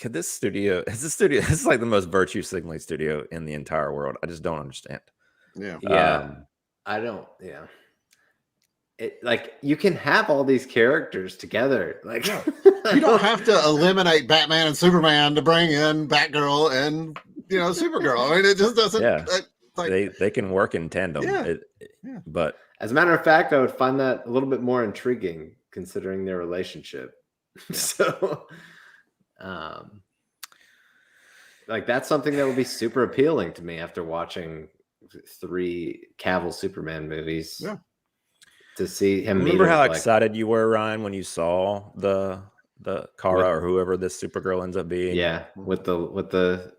this is like the most virtue signaling studio in the entire world. I just don't understand. I don't. It, like you can have all these characters together. Like you don't have to eliminate Batman and Superman to bring in Batgirl and Supergirl. I mean, it just doesn't. They can work in tandem. But as a matter of fact, I would find that a little bit more intriguing considering their relationship. So, like that's something that would be super appealing to me after watching 3 Cavill Superman movies. To see him. Remember how excited you were, Ryan, when you saw the the Kara or whoever this Supergirl ends up being. Yeah, with the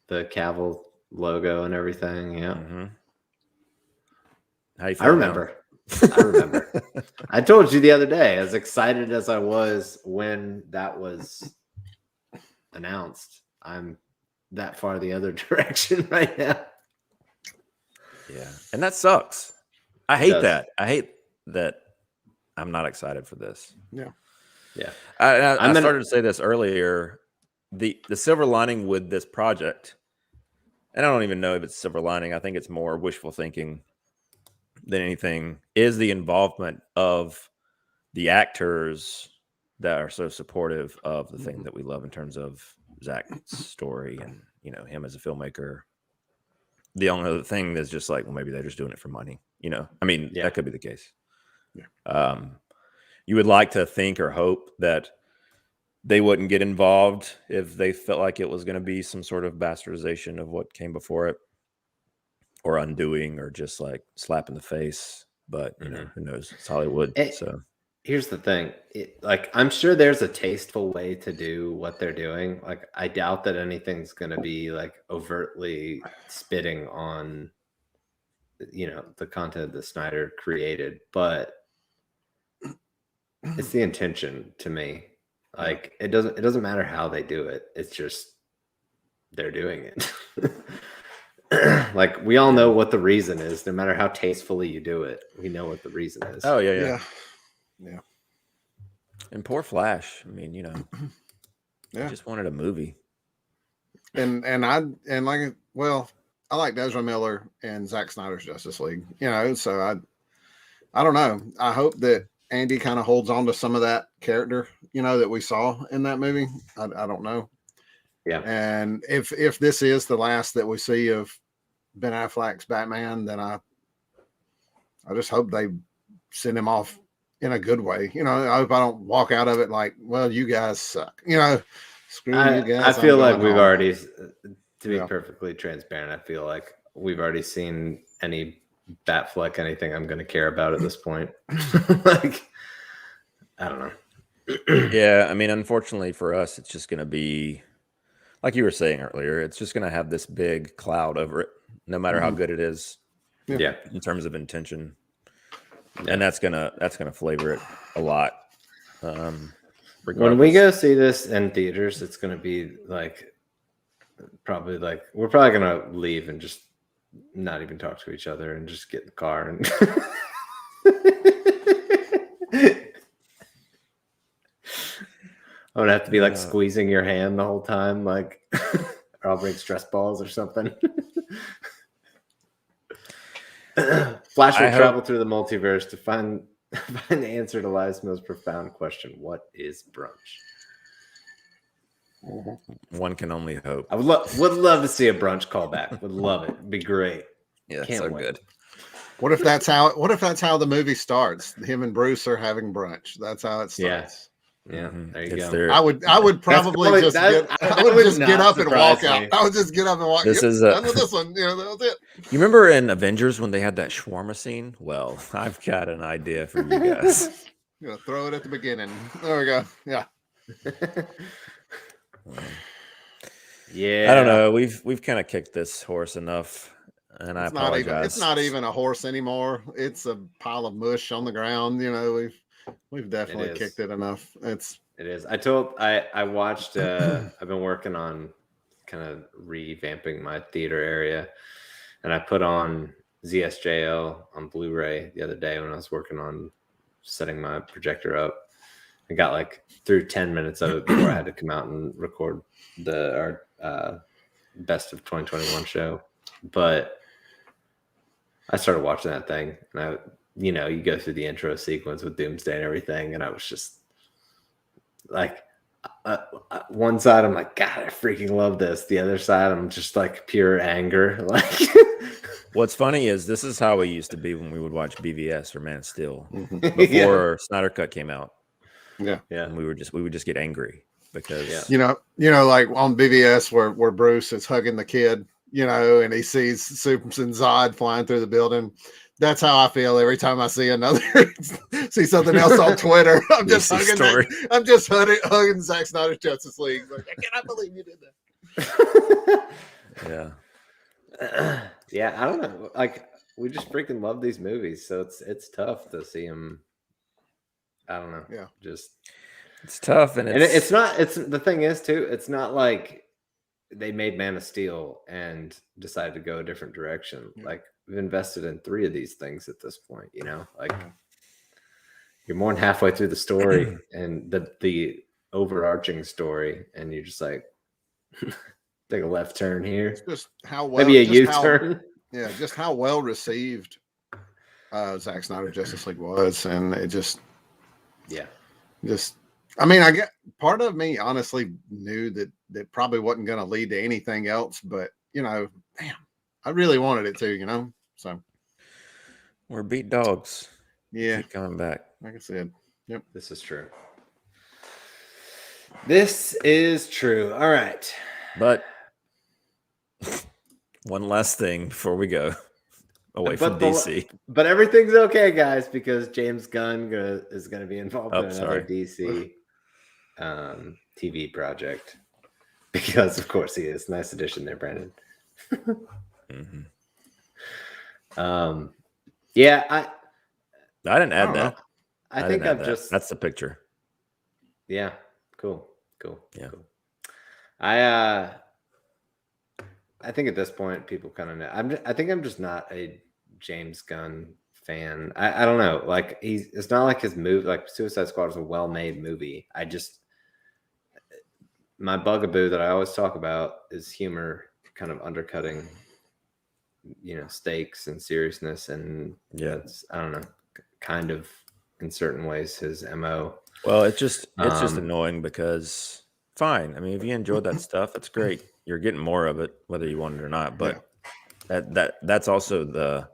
Cavill logo and everything. Yeah, How you I feel remember. I remember. I told you the other day, as excited as I was when that was announced, I'm that far the other direction right now. Yeah, and that sucks. I hate that. I hate that I'm not excited for this. Yeah. I started to say this earlier. The silver lining with this project, and I don't even know if it's silver lining. I think it's more wishful thinking than anything, is the involvement of the actors that are so supportive of the thing that we love in terms of Zach's story and, you know, him as a filmmaker. The only other thing is just like, well, maybe they're just doing it for money. You know, I mean, that could be the case. Yeah. You would like to think or hope that they wouldn't get involved if they felt like it was going to be some sort of bastardization of what came before it, or undoing, or just like slap in the face. But you know, who knows? It's Hollywood. So here's the thing. Like, I'm sure there's a tasteful way to do what they're doing. Like, I doubt that anything's going to be like overtly spitting on, you know, the content that Snyder created, but it's the intention to me. Like, it doesn't matter how they do it. It's just they're doing it. Like, we all know what the reason is. No matter how tastefully you do it, we know what the reason is. Oh yeah. And poor Flash. I mean, you know, I just wanted a movie. And I like Ezra Miller and Zack Snyder's Justice League. You know, so I don't know. I hope that Andy kind of holds on to some of that character, you know, that we saw in that movie. I don't know. Yeah. And if this is the last that we see of Ben Affleck's Batman, then I just hope they send him off in a good way. You know, I hope I don't walk out of it like, well, you guys suck. You know, screw you guys. I feel like we've already, to be perfectly transparent, I feel like we've already seen any Batfleck anything I'm going to care about at this point. Like, I don't know. Yeah, I mean, unfortunately for us, it's just going to be, like you were saying earlier, it's just going to have this big cloud over it, no matter how good it is. Yeah, in terms of intention, and that's gonna flavor it a lot. When we go see this in theaters, it's going to be like, probably like, we're probably going to leave and just not even talk to each other and just get in the car and I'm gonna have to be like squeezing your hand the whole time, like, or I'll bring stress balls or something. Flash will travel through the multiverse to find the answer to life's most profound question: what is brunch? One can only hope. I would love to see a brunch callback. Would love it. It'd be great. Yeah, can't so wait. good. What if that's how the movie starts? Him and Bruce are having brunch. That's how it starts. Yeah, there you It's go. I would probably just get up and walk out. I would just get up and walk. This is this one. You know, that was it. You remember in Avengers when they had that shawarma scene? Well, I've got an idea for you guys. You know, throw it at the beginning. There we go. Yeah. Yeah, I don't know. We've kind of kicked this horse enough, and I apologize. It's not even a horse anymore. It's a pile of mush on the ground. You know, we've definitely kicked it enough. It is. I watched. I've been working on kind of revamping my theater area, and I put on ZSJL on Blu-ray the other day when I was working on setting my projector up. I got like through 10 minutes of it before I had to come out and record our best of 2021 show. But I started watching that thing, and you go through the intro sequence with Doomsday and everything, and I was just like, one side I'm like, God, I freaking love this. The other side I'm just like pure anger. Like, what's funny is this is how we used to be when we would watch BVS or Man of Steel before Snyder Cut came out. Yeah. And we would just get angry because you know, like on BVS where Bruce is hugging the kid, you know, and he sees Superman Zod flying through the building. That's how I feel every time I see see something else on Twitter. I'm just DC hugging story. I'm just hugging Zack Snyder's Justice League. Like, I cannot believe you did that. Yeah. Yeah, I don't know. Like, we just freaking love these movies, so it's tough to see them. I don't know. Yeah. Just It's tough, and it's not. It's the thing is too. It's not like they made Man of Steel and decided to go a different direction. Yeah. Like, we've invested in 3 of these things at this point. You know, like you're more than halfway through the story and the overarching story, and you're just like, take a left turn here, It's just how well, maybe a just how- U-turn. Yeah, just how well received Zack Snyder Justice League was, and it just I mean, I get part of me honestly knew that probably wasn't going to lead to anything else, but you know, damn, I really wanted it to, you know. So we're beat dogs. yeah, Keep coming back. like I said, yep. This is true. This is true. All right. But one last thing before we go away from DC. But everything's okay, guys, because James Gunn is going to be involved in another sorry. DC TV project. Because, of course, he is. Nice addition there, Brandon. Yeah, I didn't add that. I think I've just... That's the picture. Yeah, cool. Yeah. Cool. I think at this point people kind of know. I think I'm just not a James Gunn fan. I don't know. Like, it's not like his movie, like Suicide Squad is a well-made movie. My bugaboo that I always talk about is humor kind of undercutting, you know, stakes and seriousness, and it's, I don't know, kind of in certain ways his MO. Well, it's just annoying because fine. I mean, if you enjoyed that stuff, that's great. You're getting more of it, whether you want it or not. But that's also the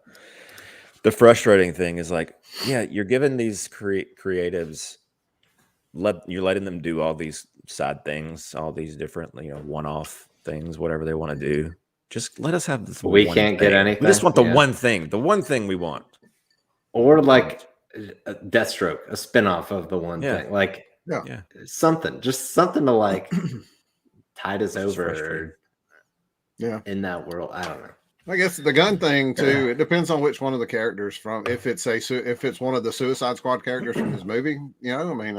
frustrating thing is like, yeah, you're giving these creatives, you're letting them do all these side things, all these different, you know, one-off things, whatever they want to do. Just let us have this. We can't get anything. We just want the one thing, we want. Or like a Deathstroke, a spinoff of the one thing, like something to like tide us over. In that world, I don't know. I guess the gun thing too. It depends on which one of the characters from. If it's one of the Suicide Squad characters from his movie, you know, I mean,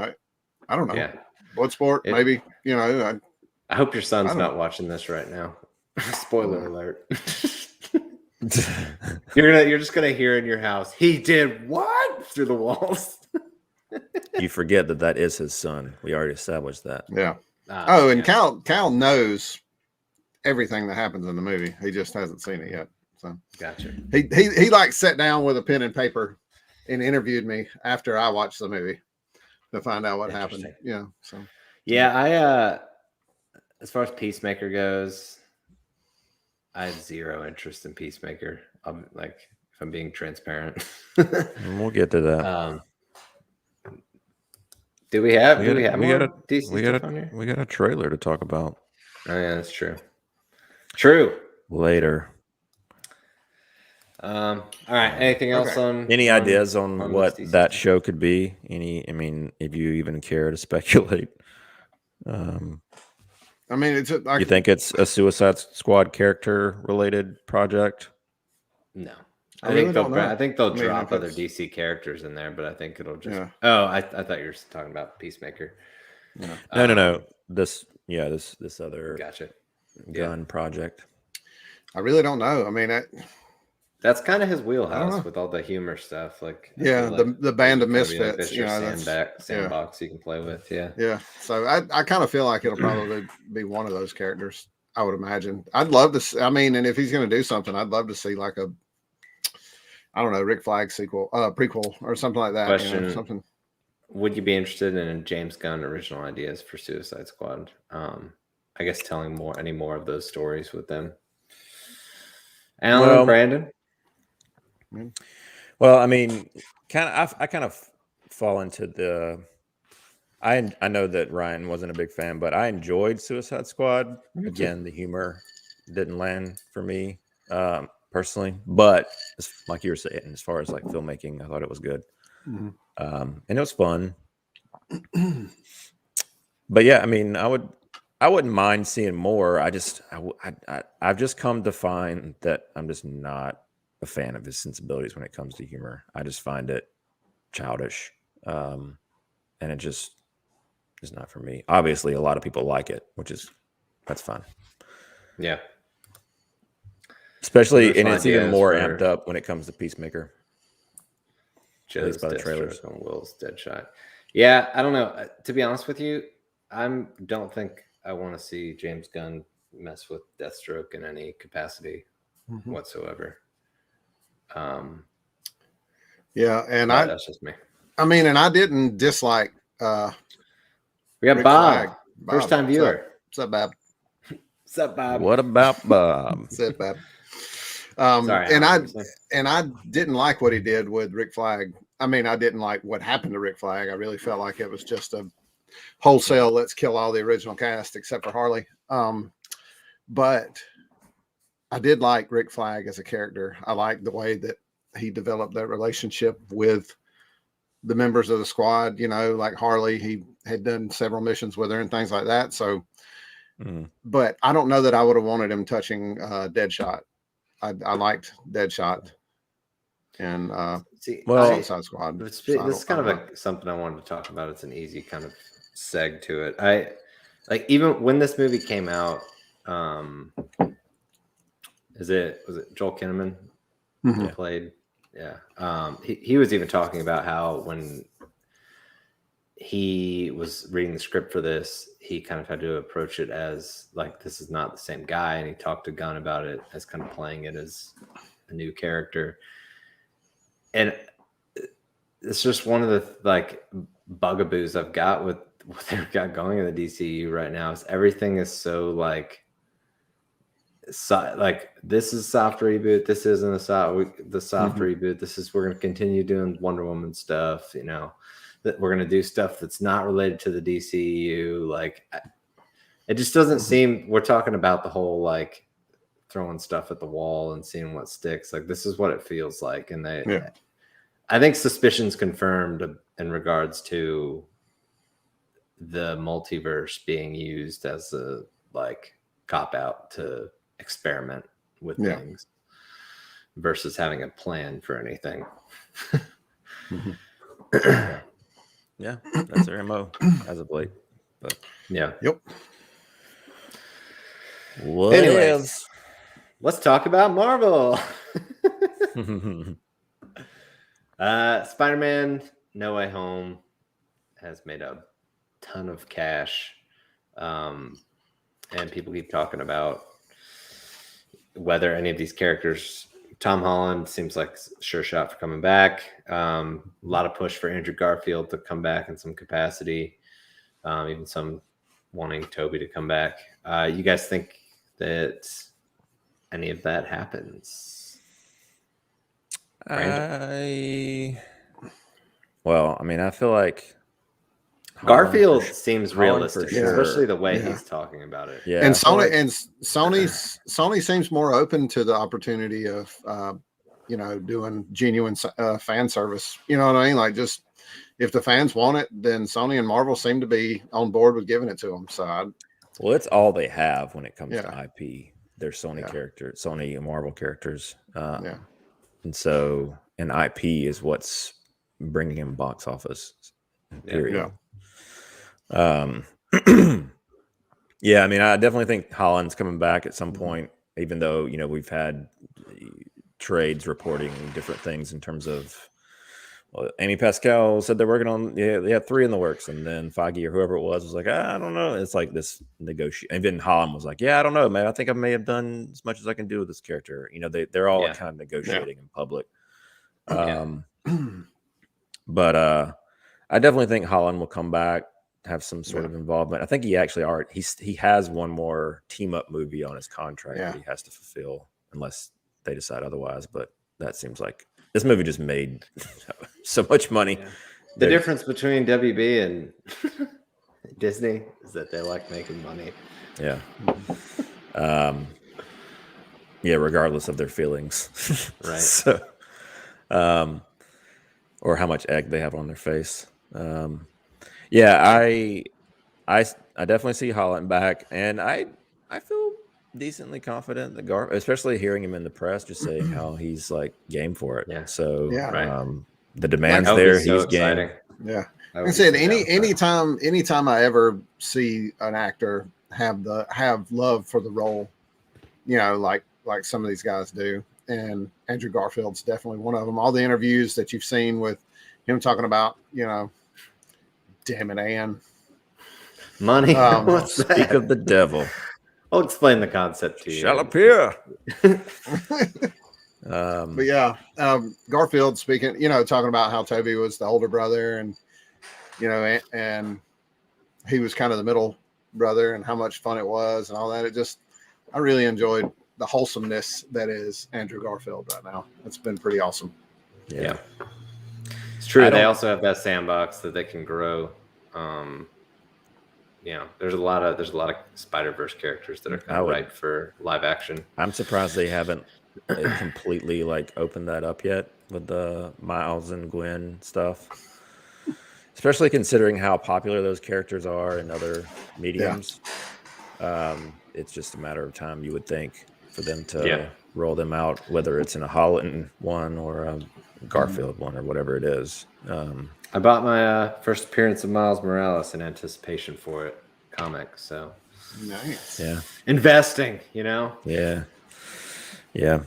I don't know. Yeah. Bloodsport, maybe. You know, I hope your son's not watching this right now. Spoiler alert. You're just gonna hear in your house, he did what through the walls. You forget that is his son. We already established that. Yeah. And Cal knows everything that happens in the movie. He just hasn't seen it yet. So gotcha. He like sat down with a pen and paper and interviewed me after I watched the movie to find out what happened. Yeah. So I as far as Peacemaker goes, I have zero interest in Peacemaker. Like, if I'm being transparent. We'll get to that. Do we have DC stuff on here? We got a trailer to talk about. Oh yeah, that's true. True. Later. All right. Anything else on any ideas on what that show could be? I mean, if you even care to speculate. I mean, you think it's a Suicide Squad character related project? No. I think they'll drop other DC characters in there, but I think it'll just. Yeah. Oh, I thought you were talking about Peacemaker. No. This other gotcha Gunn project. I really don't know. I mean, that's kind of his wheelhouse with all the humor stuff. Like the band of misfits. Like, you know, sandbox you can play with. Yeah. So I kind of feel like it'll probably be one of those characters. I would imagine. I'd love to. I mean, and if he's going to do something, I'd love to see like a. I don't know, Rick Flag prequel or something like that. Question: you know, something. Would you be interested in James Gunn original ideas for Suicide Squad? I guess telling any more of those stories with them. Alan, Brandon. Well, I mean, I kind of fall into the. I know that Ryan wasn't a big fan, but I enjoyed Suicide Squad. Again, the humor didn't land for me. personally, but like you were saying, as far as like filmmaking, I thought it was good. Mhm. And it was fun. But yeah, I mean, I wouldn't mind seeing more. I've just come to find that I'm just not a fan of his sensibilities when it comes to humor. I just find it childish, and it just is not for me. Obviously, a lot of people like it, that's fine. Yeah. Especially, There's and it's even ideas more for amped up when it comes to Peacemaker. At least Joe's by the trailers. Deathstroke and Will's Deadshot. Yeah, I don't know. To be honest with you, don't think I want to see James Gunn mess with Deathstroke in any capacity whatsoever. Yeah, and That's just me. I mean, and I didn't dislike. We got Rick Bob, Flag. first time viewer. What's up, Bob? What's up, Bob? What about Bob? What's up, Bob? Sorry, and Alan, I didn't like what he did with Rick Flag. I mean, I didn't like what happened to Rick Flag. I really felt like it was just a wholesale let's kill all the original cast except for Harley. But I did like Rick Flag as a character. I liked the way that he developed that relationship with the members of the squad. You know, like Harley, he had done several missions with her and things like that. So, but I don't know that I would have wanted him touching Deadshot. I liked Deadshot and Suicide Squad. This is kind of something I wanted to talk about. It's an easy kind of seg to it. I like, even when this movie came out, was it Joel Kinnaman who played? Yeah. He was even talking about how when he was reading the script for this, he kind of had to approach it as like, this is not the same guy. And he talked to Gunn about it as kind of playing it as a new character. And it's just one of the like bugaboos I've got with what they've got going in the DCU right now is everything is so like this is soft reboot. This isn't the soft reboot. This is, we're going to continue doing Wonder Woman stuff, you know, that we're going to do stuff that's not related to the DCU. Like, it just doesn't seem, we're talking about the whole, like, throwing stuff at the wall and seeing what sticks. Like, this is what it feels like. And I think suspicion's confirmed in regards to the multiverse being used as a, like, cop out to experiment with things versus having a plan for anything. Yeah, that's their MO as of late. But yeah. Yep. Anyways, let's talk about Marvel. Spider-Man No Way Home has made a ton of cash. And people keep talking about whether any of these characters, Tom Holland seems like sure shot for coming back. A lot of push for Andrew Garfield to come back in some capacity. Even some wanting Toby to come back. You guys think that any of that happens? I mean, I feel like Garfield seems realistic, sure. especially the way he's talking about it. Yeah, and Sony seems more open to the opportunity of doing genuine fan service. You know what I mean? Like, just if the fans want it, then Sony and Marvel seem to be on board with giving it to them. So, well, it's all they have when it comes to IP. They're Sony characters, Sony and Marvel characters. And so, and IP is what's bringing in box office. Period. I mean, I definitely think Holland's coming back at some point, even though, we've had trades reporting different things in terms of, Amy Pascal said they're working on, they had 3 in the works, and then Feige or whoever it was like, I don't know. It's like this negotiation. And then Holland was like, I don't know, man. I think I may have done as much as I can do with this character. They're all kind of negotiating in public. But I definitely think Holland will come back, have some sort of involvement. I think he actually he has one more team up movie on his contract that he has to fulfill unless they decide otherwise. But that seems like this movie just made so much money. Yeah. The difference between WB and Disney is that they like making money. Yeah. Yeah, regardless of their feelings. Right. So, or how much egg they have on their face. Yeah, I definitely see Holland back, and I feel decently confident that especially hearing him in the press, just saying how he's like game for it. Yeah. So Yeah. Right. the demand's That would be there. so He's exciting. game. Yeah. I Like I would be said, so down with that. anytime I ever see an actor have love for the role, like some of these guys do, and Andrew Garfield's definitely one of them. All the interviews that you've seen with him talking about, damn it, Ann. Money. What's Speak that? of the devil. I'll explain the concept to you. Shall appear. But yeah, Garfield speaking, talking about how Toby was the older brother, and and he was kind of the middle brother, and how much fun it was, and all that. I really enjoyed the wholesomeness that is Andrew Garfield right now. It's been pretty awesome. Yeah. It's true. They also have that sandbox that they can grow. There's a lot of SnyderVerse characters that are kind of ripe for live action. I'm surprised they haven't completely like opened that up yet with the Miles and Gwen stuff, especially considering how popular those characters are in other mediums. It's just a matter of time, you would think, for them to roll them out, whether it's in a Holland one or a Garfield one or whatever it is. I bought my first appearance of Miles Morales in anticipation for it comic. So nice. Yeah. Investing, Yeah. Yeah.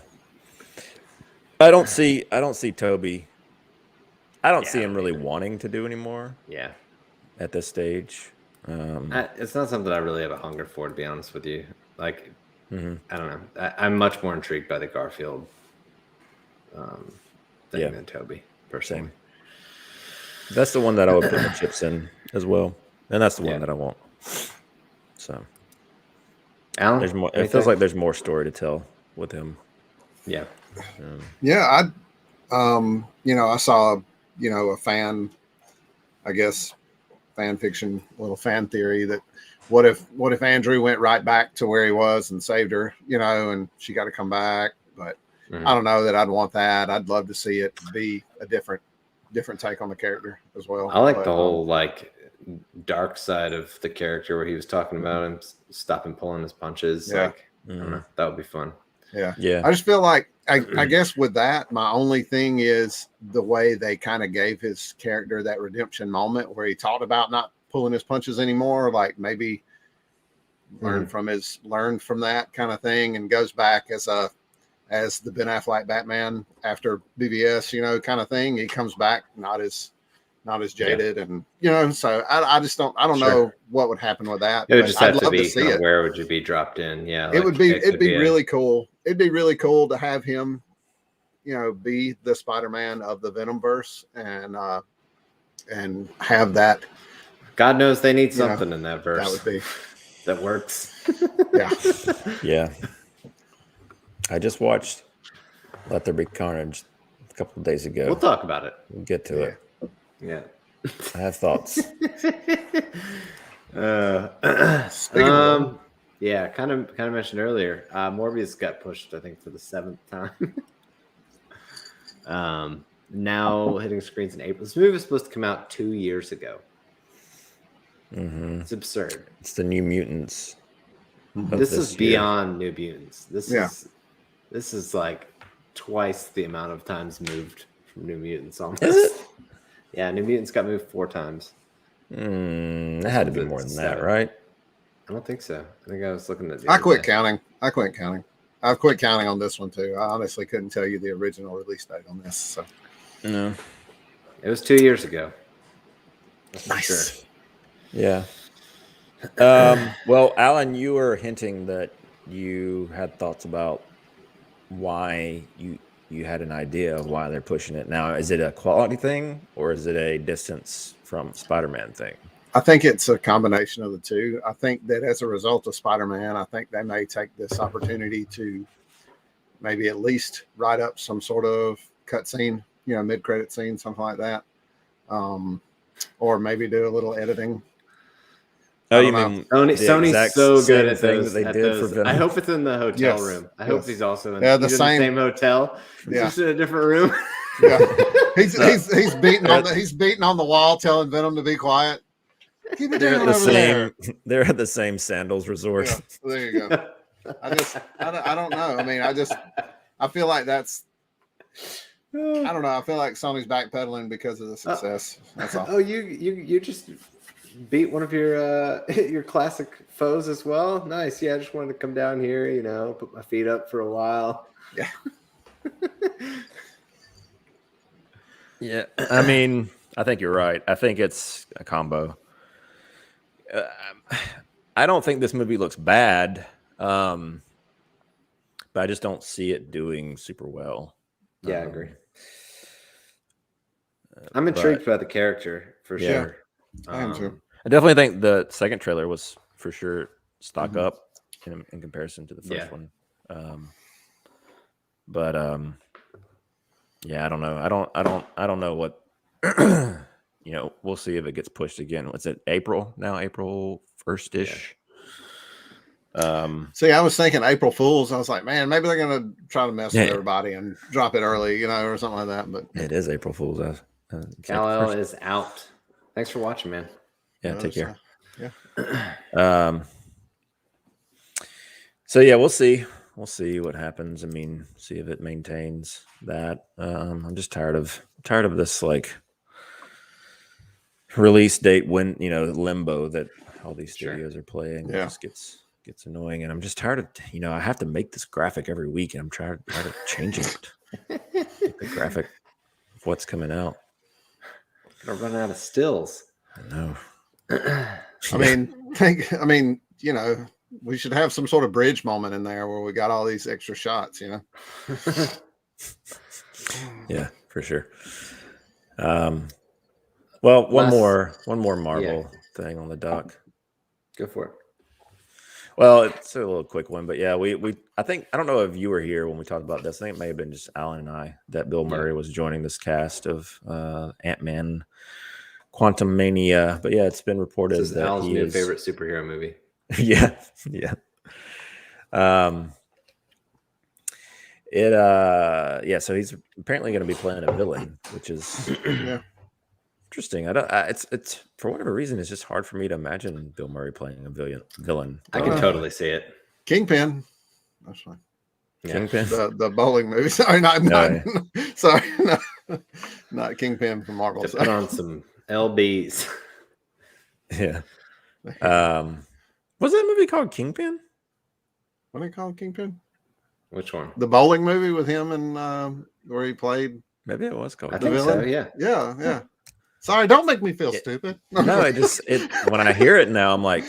I don't see Toby. I don't see him really wanting to do anymore. Yeah. At this stage. It's not something I really have a hunger for, to be honest with you. Like, I don't know. I'm much more intrigued by the Garfield thing than Toby, personally. Same. That's the one that I would put the chips in as well, and that's the one that I want. So, Alan, there's more. It feels like there's more story to tell with him. Yeah. Yeah, I saw, a fan, I guess, fan fiction, little fan theory that what if Andrew went right back to where he was and saved her, and she got to come back. But I don't know that I'd want that. I'd love to see it be a different take on the character as well. I like the whole dark side of the character where he was talking about him stopping pulling his punches. Yeah. I don't know. That would be fun. Yeah. Yeah. I just feel like I guess with that, my only thing is the way they kind of gave his character that redemption moment where he talked about not pulling his punches anymore, like maybe learn from that kind of thing, and goes back as the Ben Affleck Batman after BVS, kind of thing. He comes back not as jaded, and so I don't know what would happen with that. It would just have to be see it. Where would you be dropped in? Yeah, it'd be really cool. It'd be really cool to have him, be the Spider-Man of the Venomverse, and have that. God knows they need something in that verse. That would be that works. Yeah. Yeah. I just watched Let There Be Carnage a couple of days ago. We'll talk about it. We'll get to it. Yeah. I have thoughts. Yeah, kind of mentioned earlier. Morbius got pushed, I think, for the 7th time. Now hitting screens in April. This movie was supposed to come out 2 years ago. It's absurd. It's the New Mutants. This is beyond New Mutants. This is like twice the amount of times moved from New Mutants. Almost. Is it? Yeah, New Mutants got moved 4 times. It had to be more than that, right? I don't think so. I think I was looking at. I quit counting. I've quit counting on this one too. I honestly couldn't tell you the original release date on this. So. No, it was 2 years ago. That's nice. For sure. Yeah. Well, Alan, you were hinting that you had thoughts about why you had an idea of why they're pushing it. Now, is it a quality thing or is it a distance from Spider-Man thing? I think it's a combination of the two. I think that as a result of Spider-Man, I think they may take this opportunity to maybe at least write up some sort of cutscene, mid-credit scene, something like that. Or maybe do a little editing. Oh, I you don't mean Sony's exact so same good at thing those. that they did for Venom? I hope it's in the hotel Yes, room. I hope yes. he's also in, Yeah, the he's in the same- same hotel. He's Yeah. just in a different room. Yeah. He's beating on the wall, telling Venom to be quiet. Keep it They're down at the over there. same. They're at the same sandals resort. Yeah, there you go. I don't know. I mean, I feel like that's. I don't know. I feel like Sony's backpedaling because of the success. That's all. Oh, you just beat one of your your classic foes as well. Nice. Yeah, I just wanted to come down here, you know, put my feet up for a while. Yeah. Yeah, I mean, I think you're right. I think it's a combo. I don't think this movie looks bad, but I just don't see it doing super well. Yeah, I agree. I'm intrigued by the character for sure. I am too. I definitely think the second trailer was for sure stock up in comparison to the first one. But yeah, I don't know. I don't know what you know. We'll see if it gets pushed again. What's it? April now? April 1st ish. See, I was thinking April Fools. I was like, man, maybe they're gonna try to mess with everybody and drop it early, you know, or something like that. But it is April Fool's. Kal-El is out. Thanks for watching, man. Yeah, take care. Yeah. So yeah, we'll see. We'll see what happens. I mean, see if it maintains that. I'm just tired of this like release date when limbo that all these studios are playing. It just gets annoying, and I'm just tired of I have to make this graphic every week, and I'm tired of changing it. The graphic of what's coming out. Gonna run out of stills. I know. I mean, we should have some sort of bridge moment in there where we got all these extra shots, Yeah, for sure. Well, one more Marvel thing on the dock. Go for it. Well, it's a little quick one, but yeah, I think I don't know if you were here when we talked about this. I think it may have been just Alan and I that Bill Murray was joining this cast of Ant-Man Quantum Mania. But yeah, it's been reported this is that Al's he new is favorite superhero movie. yeah. So he's apparently going to be playing a villain, which is interesting. It's for whatever reason, it's just hard for me to imagine Bill Murray playing a villain. I can totally see it. Kingpin. That's fine. Kingpin. The bowling movie. Sorry, not Kingpin from Marvel. To put on some LBs. Yeah. Was that movie called Kingpin? What do they call Kingpin? Which one? The bowling movie with him and where he played. Maybe it was called. I think so. Yeah. Yeah. Sorry, don't make me feel stupid. No, when I hear it now, I'm like,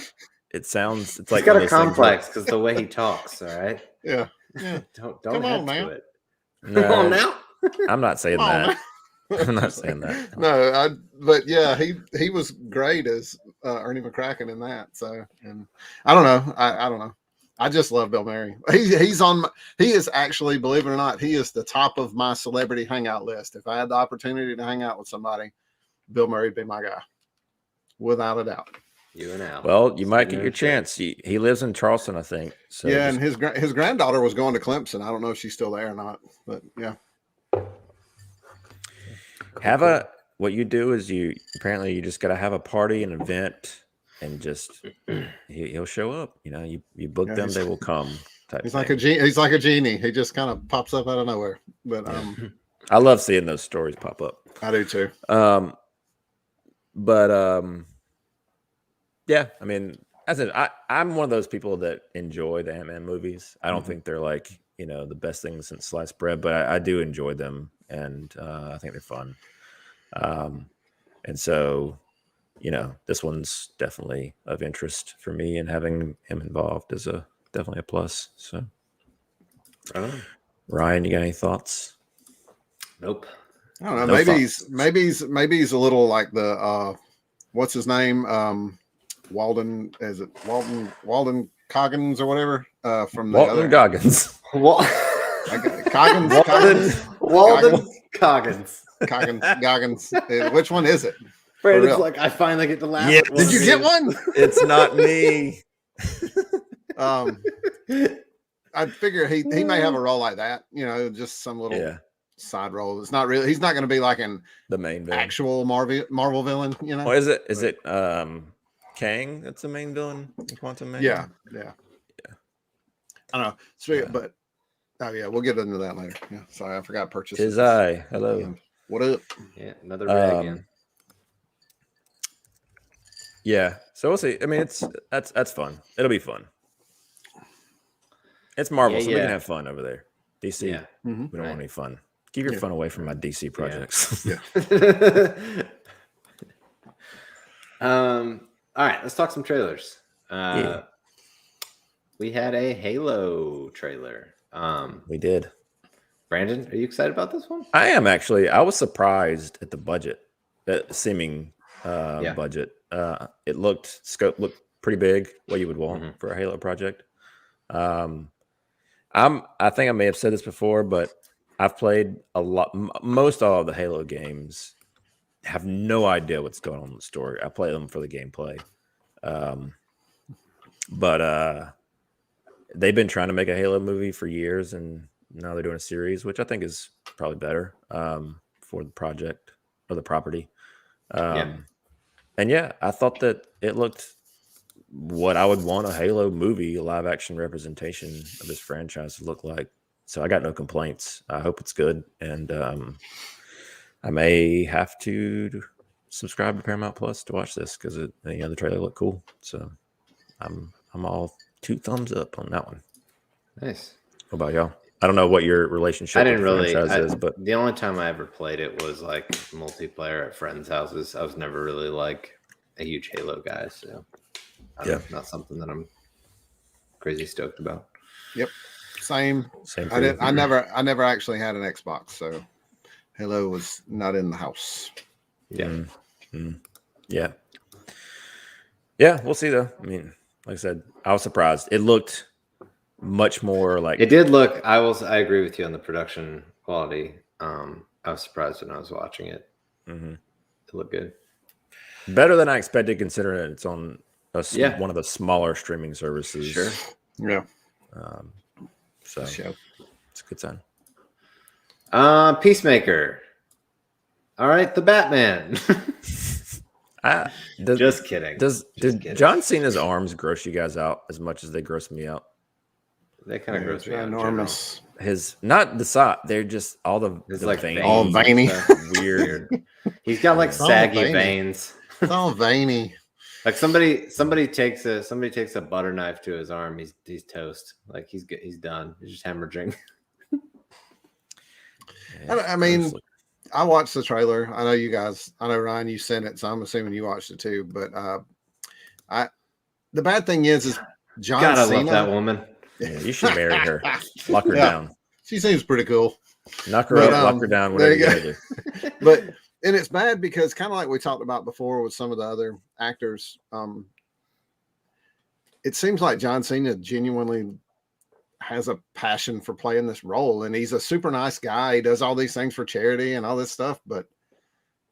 it's like he's got a complex because the way he talks. All right. Yeah. Don't Come head on now. to it. No, Come on now. I'm not saying that. I'm not saying that. No, but yeah, he was great as Ernie McCracken in that. So, and I don't know. I don't know. I just love Bill Murray. He is actually, believe it or not, he is the top of my celebrity hangout list. If I had the opportunity to hang out with somebody, Bill Murray would be my guy, without a doubt. You and Al. Well, you might get your chance. He lives in Charleston, I think. So yeah, and his granddaughter was going to Clemson. I don't know if she's still there or not, but yeah. What you do is you just got to have a party, an event, and just he'll show up. You book them, they will come. He's like a genie. He just kind of pops up out of nowhere. But I love seeing those stories pop up. I do too. Yeah, I mean, I'm one of those people that enjoy the Ant-Man movies. I don't think they're like the best things since sliced bread, but I do enjoy them, and I think they're fun. And so, this one's definitely of interest for me, and having him involved is definitely a plus. So, Ryan, you got any thoughts? Nope. I don't know. No maybe he's a little like the what's his name? Walden Coggins or whatever from the Walton other Goggins. Walden Coggins. Goggins. Which one is it? Brandon's real. like, I finally get to laugh. Yes. at one Did of you get these." one? It's not me. I figure he may have a role like that, you know, just some little Yeah, side role. It's not really. He's not going to be like an the main villain. actual Marvel villain, you know. Oh, is it Kang that's the main villain in Quantum Man? Yeah. I don't know. So, but oh yeah, we'll get into that later. Yeah, sorry, I forgot purchase. Tis I. Hello. What up? Yeah, another ray again. Yeah, so we'll see. I mean, that's fun. It'll be fun. It's Marvel, so we can have fun over there. DC, Yeah. we don't want any fun. Keep your fun away from my DC projects. Yeah. All right, let's talk some trailers. Yeah. We had a Halo trailer. We did. Brandon, are you excited about this one? I am actually. I was surprised at the budget, the seeming budget. It scope looked pretty big. What you would want for a Halo project. I think I may have said this before, but I've played a lot. Most all of the Halo games. Have no idea what's going on in the story. I play them for the gameplay. But they've been trying to make a Halo movie for years, and now they're doing a series, which I think is probably better for the project or the property. And yeah, I thought that it looked what I would want a Halo movie, a live action representation of this franchise to look like. So I got no complaints. I hope it's good. And I may have to subscribe to Paramount Plus to watch this because the trailer looked cool. So I'm all 2 thumbs up on that one. Nice. What about y'all? I don't know what your relationship I didn't with the really. franchise is, but the only time I ever played it was like multiplayer at friends' houses. I was never really like a huge Halo guy, so not something that I'm crazy stoked about. Yep. Same. thing. I never actually had an Xbox, so Halo was not in the house. Yeah. Yeah. Yeah, we'll see though. I mean, like I said, I was surprised. It looked much more like It did look. I agree with you on the production quality. I was surprised when I was watching it. It looked good. better than I expected, considering it's on one of the smaller streaming services. Sure. Yeah. So it's a good sign. Peacemaker. All right, the Batman. Just kidding. Did John Cena's arms gross you guys out as much as they gross me out? They kind of gross me out. Enormous. His not the side. They're just all the Like veins. all veiny. Weird. He's got like saggy veins. It's all veiny. Like somebody takes a butter knife to his arm. He's toast. Like he's done. He's just hemorrhaging. I mean, I watched the trailer. I know Ryan, you sent it, so I'm assuming you watched it too. But the bad thing is John God, Cena. I love that woman. Yeah, you should marry her. Lock her down. She seems pretty cool. Knock her up, lock her down, whatever you gotta do. But and it's bad because kind of like we talked about before with some of the other actors, it seems like John Cena genuinely has a passion for playing this role, and he's a super nice guy. He does all these things for charity and all this stuff, but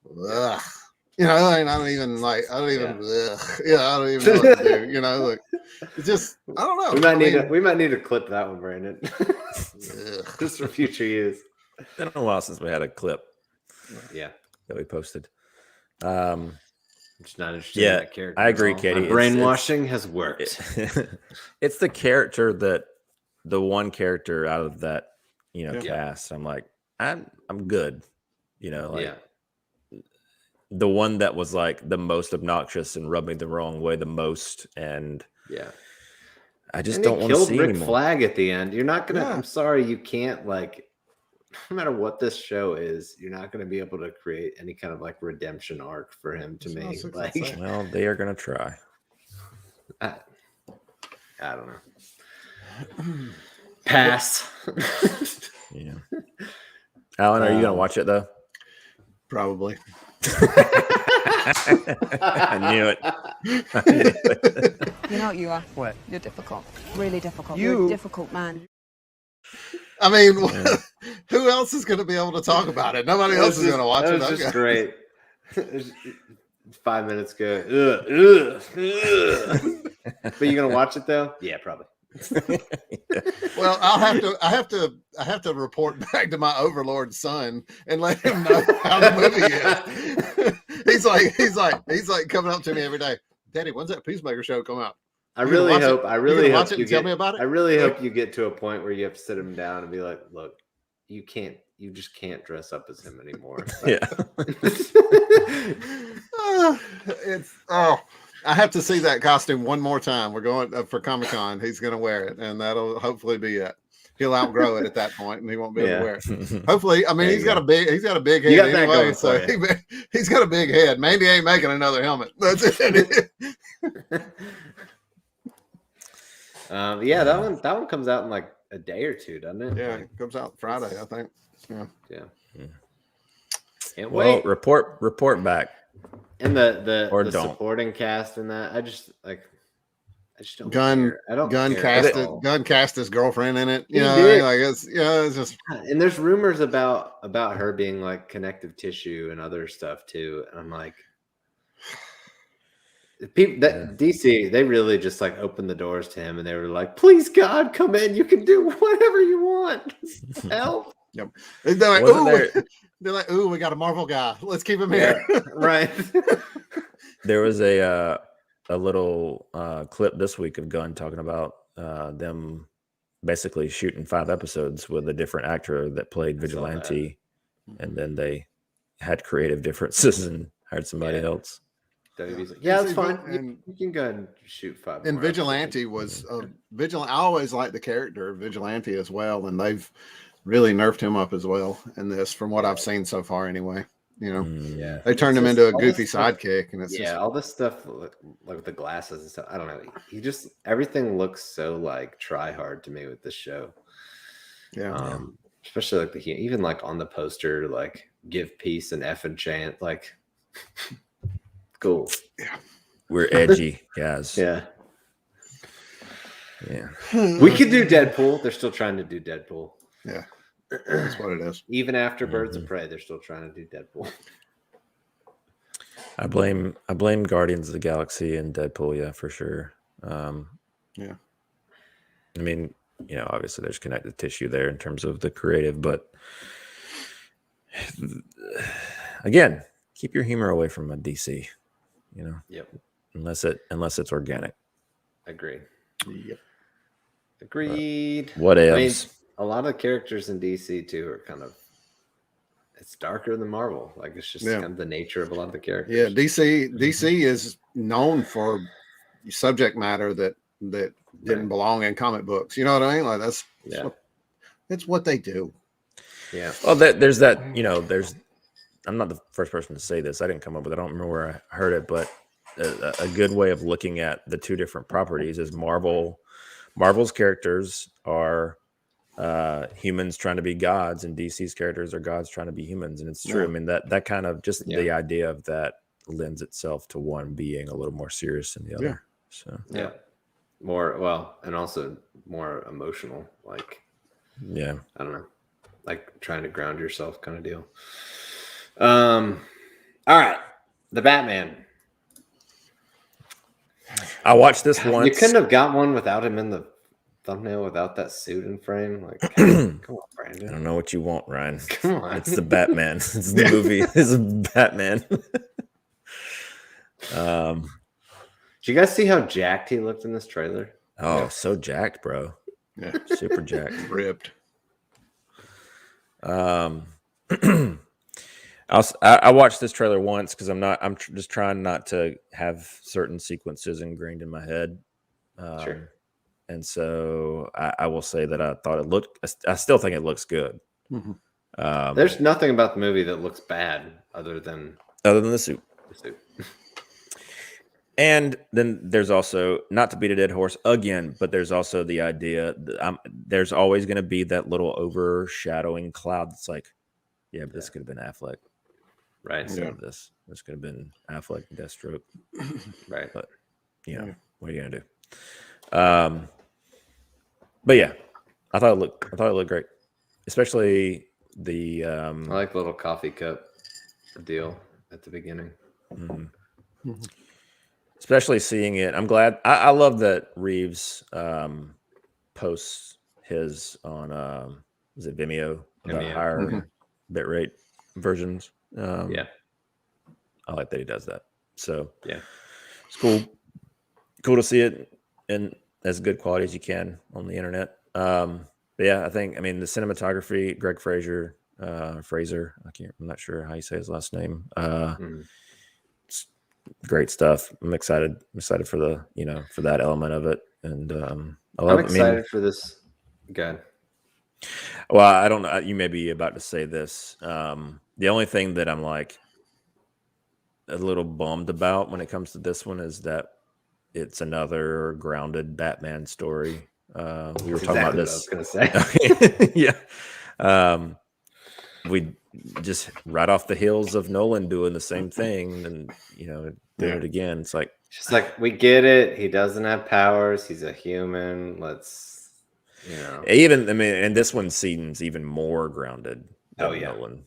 I don't even know what to do. Like it's just I don't know. We might need to clip that one, Brandon. Just for future use. It's been a while since we had a clip. Yeah. That we posted. I'm just not interested in that character. I agree, Katie. My brainwashing has worked. It's the character the one character out of that, cast. I'm like, I'm good. The one that was like the most obnoxious and rubbed me the wrong way the most. And I just don't want to see Rick anymore. Flag at the end. You're not gonna. I'm sorry, you can't like. No matter what this show is, you're not going to be able to create any kind of like redemption arc for him to me. Like, well, they are going to try. I don't know. Pass. Yeah. Alan, are you going to watch it though? Probably. I knew it. You know what you are? What? You're difficult. Really difficult. You- You're a difficult man. I mean, who else is going to be able to talk about it? Nobody else is going to watch it. That was just great. 5 minutes ago. But you gonna watch it though? Yeah, probably. Well, I have to report back to my overlord son and let him know how the movie is. he's like coming up to me every day. Daddy, when's that Peacemaker show come out? I really hope you tell me about it. I really hope you get to a point where you have to sit him down and be like, look, you just can't dress up as him anymore. Yeah. I have to see that costume one more time. We're going for Comic-Con. He's going to wear it, and that'll hopefully be it. He'll outgrow it at that point, and he won't be able to wear it. Hopefully, I mean, he's got a big head anyway, so he's got a big head. Mandy ain't making another helmet. That's it. Yeah, that one comes out in like a day or two, doesn't it? Yeah, it comes out Friday, I think. Yeah. Can't Well, wait. report back. And the don't. supporting cast in that, I just don't Gunn care. I don't Gunn care cast at it. all. Gunn cast his girlfriend in it. He You know, did. like it's just And there's rumors about her being like connective tissue and other stuff too. And I'm like, people that DC, they really just like opened the doors to him and they were like, please God, come in. You can do whatever you want. Help. Yep. They're like, Wasn't they're like, ooh, we got a Marvel guy. Let's keep him here. Right. There was a little clip this week of Gunn talking about them basically shooting 5 episodes with a different actor that played Vigilante, and then they had creative differences and hired somebody else. WB's like, yeah, that's fine. And You can go ahead and shoot 5 And more Vigilante was Vigilante. I always like the character of Vigilante as well, and they've really nerfed him up as well in this, from what I've seen so far. Anyway, you know, Yeah, they turned him just into a all goofy this stuff- sidekick, and it's yeah, all this stuff like with the glasses and stuff. I don't know. He just everything looks so like try hard to me with this show. yeah. Especially like even like on the poster, like give peace and F and chant, like cool. We're edgy guys. Yeah. Yeah. We could do Deadpool. They're still trying to do Deadpool. Yeah, that's what it is. Even after Birds of Prey, they're still trying to do Deadpool. I blame Guardians of the Galaxy and Deadpool, yeah, for sure. Yeah. I mean, you know, obviously there's connective tissue there in terms of the creative, but again, keep your humor away from a DC, you know. Yep. Unless it's organic. Agree. Yep. Agreed. What I mean, else? a lot of characters in DC too are kind of it's darker than Marvel. Like it's just kind of the nature of a lot of the characters. Yeah, DC is known for subject matter that didn't belong in comic books. You know what I mean? Like that's what they do. Yeah. Well, there's that, you know, I'm not the first person to say this. I didn't come up with it. I don't remember where I heard it, but a good way of looking at the two different properties is Marvel's characters are humans trying to be gods, and DC's characters are gods trying to be humans. And it's true. I mean, that kind of just the idea of that lends itself to one being a little more serious than the other. Yeah. So Yeah. More and also more emotional, like yeah. I don't know, like trying to ground yourself kind of deal. All right. The Batman. I watched this once. You couldn't have got one without him in the thumbnail, without that suit and frame. Like, come on, I Brandon. don't know what you want, Ryan. Come on. It's the Batman. It's the movie. It's Batman. Did you guys see how jacked he looked in this trailer? Oh, so jacked, bro. Yeah, Super jacked. ripped. I watched this trailer once because I'm just trying not to have certain sequences ingrained in my head. Sure. And so I will say that I still think it looks good. Mm-hmm. There's nothing about the movie that looks bad other than the suit. the suit. And then there's also, not to beat a dead horse again, but there's also the idea that there's always going to be that little overshadowing cloud that's like, yeah, but this could have been Affleck. Right. Instead of this could have been Affleck and Deathstroke. Right. But, you know, what are you going to do? But yeah, I thought it looked great. Especially the I like the little coffee cup deal at the beginning. mm-hmm. Especially seeing it. I'm glad. I love that Reeves posts his on is it Vimeo, the Vimeo. higher bitrate versions. Yeah. I like that he does that. So Yeah. it's cool. Cool to see it in as good quality as you can on the internet. But yeah, I mean the cinematography, Greg Fraser, I'm not sure how you say his last name. It's great stuff. I'm excited for the, for that element of it. And I'm excited for this. Good. Well, I don't know. You may be about to say this. The only thing that I'm like a little bummed about when it comes to this one is that it's another grounded Batman story. We were talking about this. What I was going to say. Yeah. We just right off the heels of Nolan doing the same thing and, doing it again. It's like, just like, we get it. He doesn't have powers. He's a human. Let's, and this one seems even more grounded than Nolan.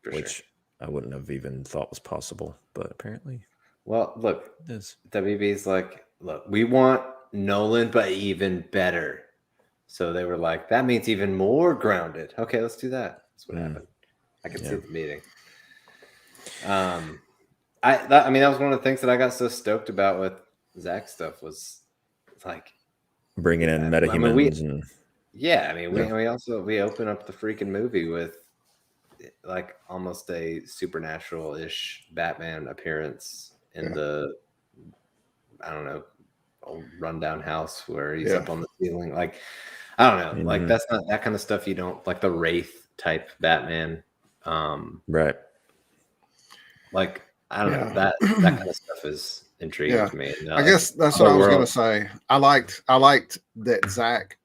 Which sure. I wouldn't have even thought was possible, but apparently. Well, look, WB's like, look, we want Nolan, but even better. So they were like, that means even more grounded. Okay, let's do that. That's what happened. I can see the meeting. I mean, that was one of the things that I got so stoked about with Zach stuff was like bringing in metahumans. We open up the freaking movie with like almost a supernatural-ish Batman appearance in the, I don't know, old rundown house where he's up on the ceiling. Like, I don't know, like that's not that kind of stuff you don't like, the Wraith type Batman. Right. Like, I don't know, that kind of stuff is intriguing to me. I guess that's what I was going to say. I liked that Zach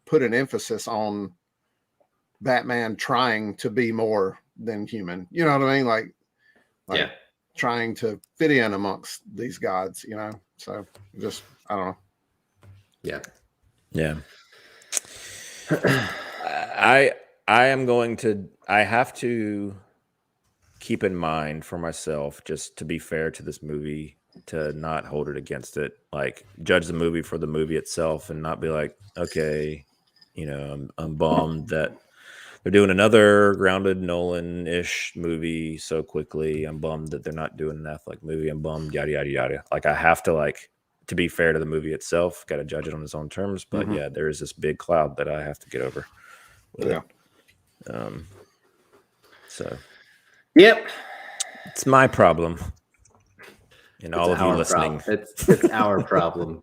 put an emphasis on Batman trying to be more than human. You know what I mean? Like trying to fit in amongst these gods, So just, I don't know. Yeah. Yeah. I have to keep in mind for myself, just to be fair to this movie, to not hold it against it, like judge the movie for the movie itself and not be like, okay, I'm bummed that they're doing another grounded Nolan-ish movie so quickly. I'm bummed that they're not doing an Affleck movie. I'm bummed, yada, yada, yada. Like, I have to, to be fair to the movie itself, got to judge it on its own terms. But there is this big cloud that I have to get over with it. So, yep, it's my problem. And all of you listening, it's our problem.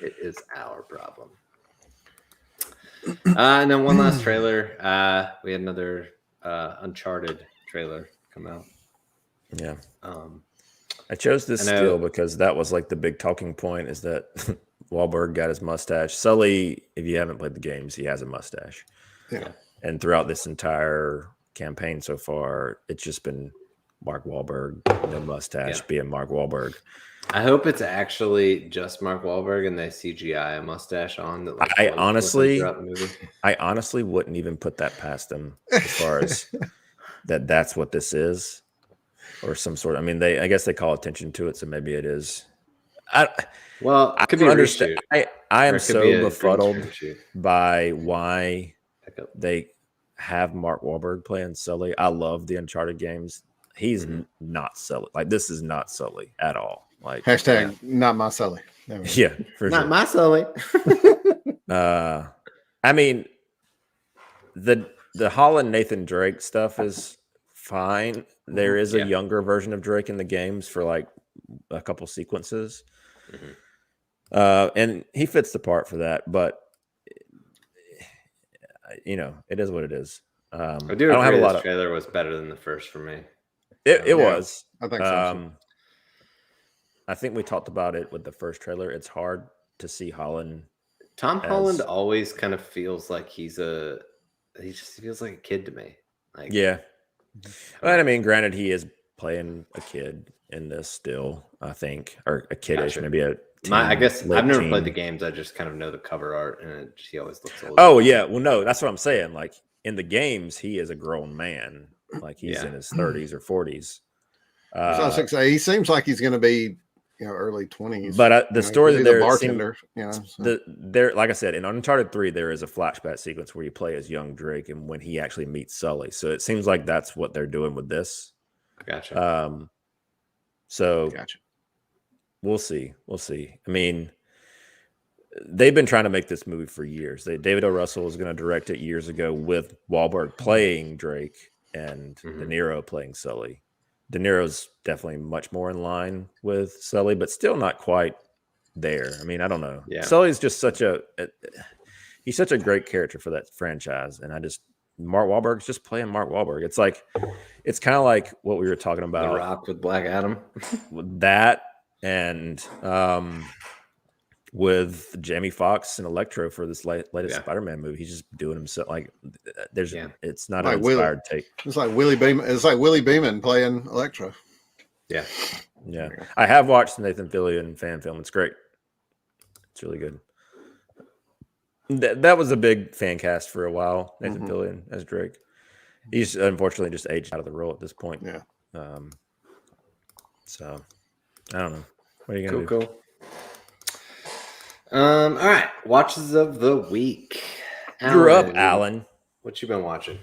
It is our problem. And then one last trailer. We had another Uncharted trailer come out. Yeah. I chose this still because that was like the big talking point, is that Wahlberg got his mustache. Sully, if you haven't played the games, he has a mustache. Yeah. And throughout this entire campaign so far, it's just been Mark Wahlberg, no mustache, being Mark Wahlberg. I hope it's actually just Mark Wahlberg and they CGI a mustache on that. I honestly wouldn't even put that past them as far as that's what this is, or some sort of. I mean, I guess they call attention to it, so maybe it is. It could be understand. I am so befuddled by why they have Mark Wahlberg playing Sully. I love the Uncharted games. He's not Sully. Like, this is not Sully at all. Like, hashtag not my Sully. Yeah, for not sure. my Sully. I mean, the Holland Nathan Drake stuff is fine. There is a younger version of Drake in the games for like a couple sequences. And he fits the part for that, but it is what it is. I don't have a lot of trailer was better than the first for me. It was. I think so. I think we talked about it with the first trailer. It's hard to see Holland. Tom Holland always kind of feels like he just feels like a kid to me. Like, yeah. But I mean, granted, he is playing a kid in this still, I think, or a kiddish, maybe a teen, I guess I've never teen. played the games. I just kind of know the cover art, and he always looks old. Oh yeah, well, no, that's what I'm saying. Like, in the games, he is a grown man. Like, he's in his 30s or 40s. So I was gonna say, he seems like he's going to be, early 20s. But the story that they're they're bartender, there, like I said, in Uncharted 3, there is a flashback sequence where you play as young Drake and when he actually meets Sully. So it seems like that's what they're doing with this. Gotcha. So gotcha. We'll see. I mean, they've been trying to make this movie for years. David O. Russell was going to direct it years ago with Wahlberg playing Drake and De Niro playing Sully. De Niro's definitely much more in line with Sully, but still not quite there. I mean, I don't know. Yeah. Sully's just he's such a great character for that franchise. And Mark Wahlberg's just playing Mark Wahlberg. It's kind of like what we were talking about. The Rock with Black Adam. With that and with Jamie Foxx and Electro for this latest Spider-Man movie. He's just doing himself it's not like an inspired take. It's like Willie Beeman playing Electro. Yeah. Yeah. I have watched the Nathan Fillion fan film. It's great. It's really good. That was a big fan cast for a while. Nathan Fillion as Drake. He's unfortunately just aged out of the role at this point. Yeah. So I don't know. What are you gonna do? Cool. All right. Watches of the week. You're up, Alan. What you been watching?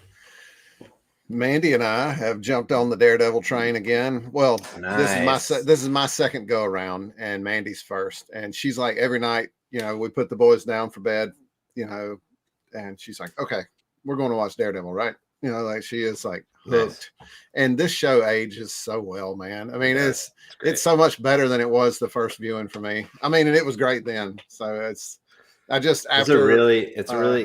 Mandy and I have jumped on the Daredevil train again. Well, Nice. this is my second go around, and Mandy's first. And she's like, every night, we put the boys down for bed, and she's like, okay, we're going to watch Daredevil, right? Like she is like hooked. Nice. And this show ages so well, man. I mean, it's so much better than it was the first viewing for me. I mean, and it was great then. So it's a really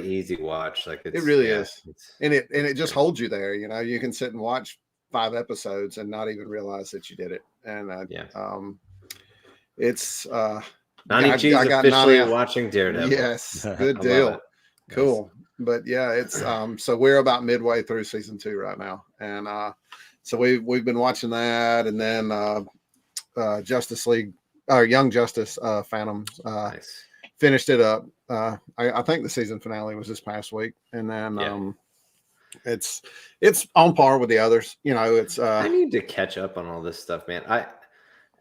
easy watch. Like it really is. And it just holds you there. You can sit and watch 5 episodes and not even realize that you did it. And it's Nani G's officially watching Daredevil. Yes, good deal. Cool. But yeah, it's so we're about midway through season 2 right now. And so we've been watching that, and then Justice League or Young Justice Phantom Nice. Finished it up. I think the season finale was this past week, and then it's on par with the others. It's I need to catch up on all this stuff, man.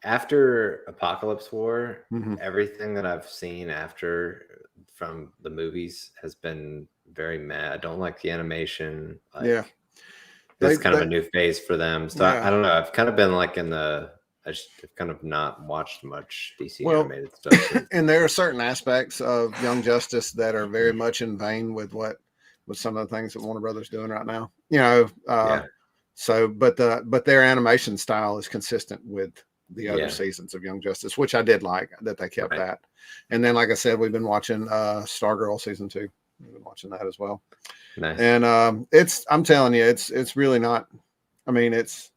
After Apocalypse War, everything that I've seen from the movies has been very mad. I don't like the animation. It's kind of a new phase for them. So I don't know. I've kind of been like I just have kind of not watched much DC animated stuff. And there are certain aspects of Young Justice that are very much in vein with some of the things that Warner Brothers doing right now. So, but their animation style is consistent with the other seasons of Young Justice, which I did like that they kept that. And then, like I said, we've been watching Stargirl season 2. We've been watching that as well. Nice. And I'm telling you, it's really not. I mean, it's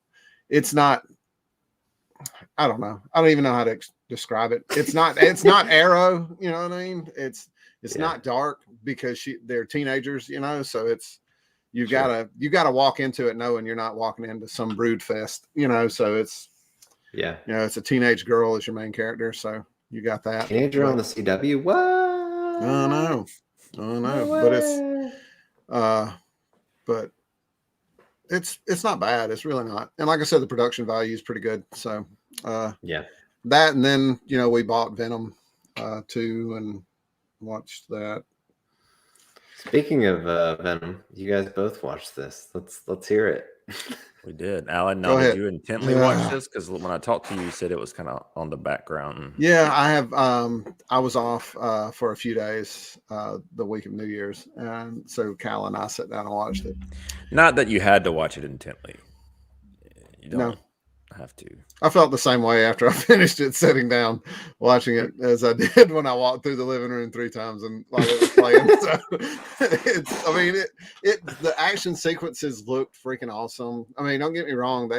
not. I don't know. I don't even know how to describe it. It's not Arrow. You know what I mean? It's not dark because they're teenagers. So it's you gotta walk into it knowing you're not walking into some brood fest. So it's it's a teenage girl as your main character. So you got that teenager on the CW. What? I don't know. But it's not bad. It's really not. And like I said, the production value is pretty good. So that, and then we bought Venom 2 and watched that. Speaking of Venom, you guys both watched this. Let's hear it. We did. Alan, now did you intently watch this? Because when I talked to you, you said it was kind of on the background. Yeah, I have. I was off for a few days the week of New Year's, and so Cal and I sat down and watched it. Not that you had to watch it intently. You don't have to. I felt the same way after I finished it, sitting down watching it, as I did when I walked through the living room 3 times and while it was playing. So the action sequences looked freaking awesome. I mean, don't get me wrong,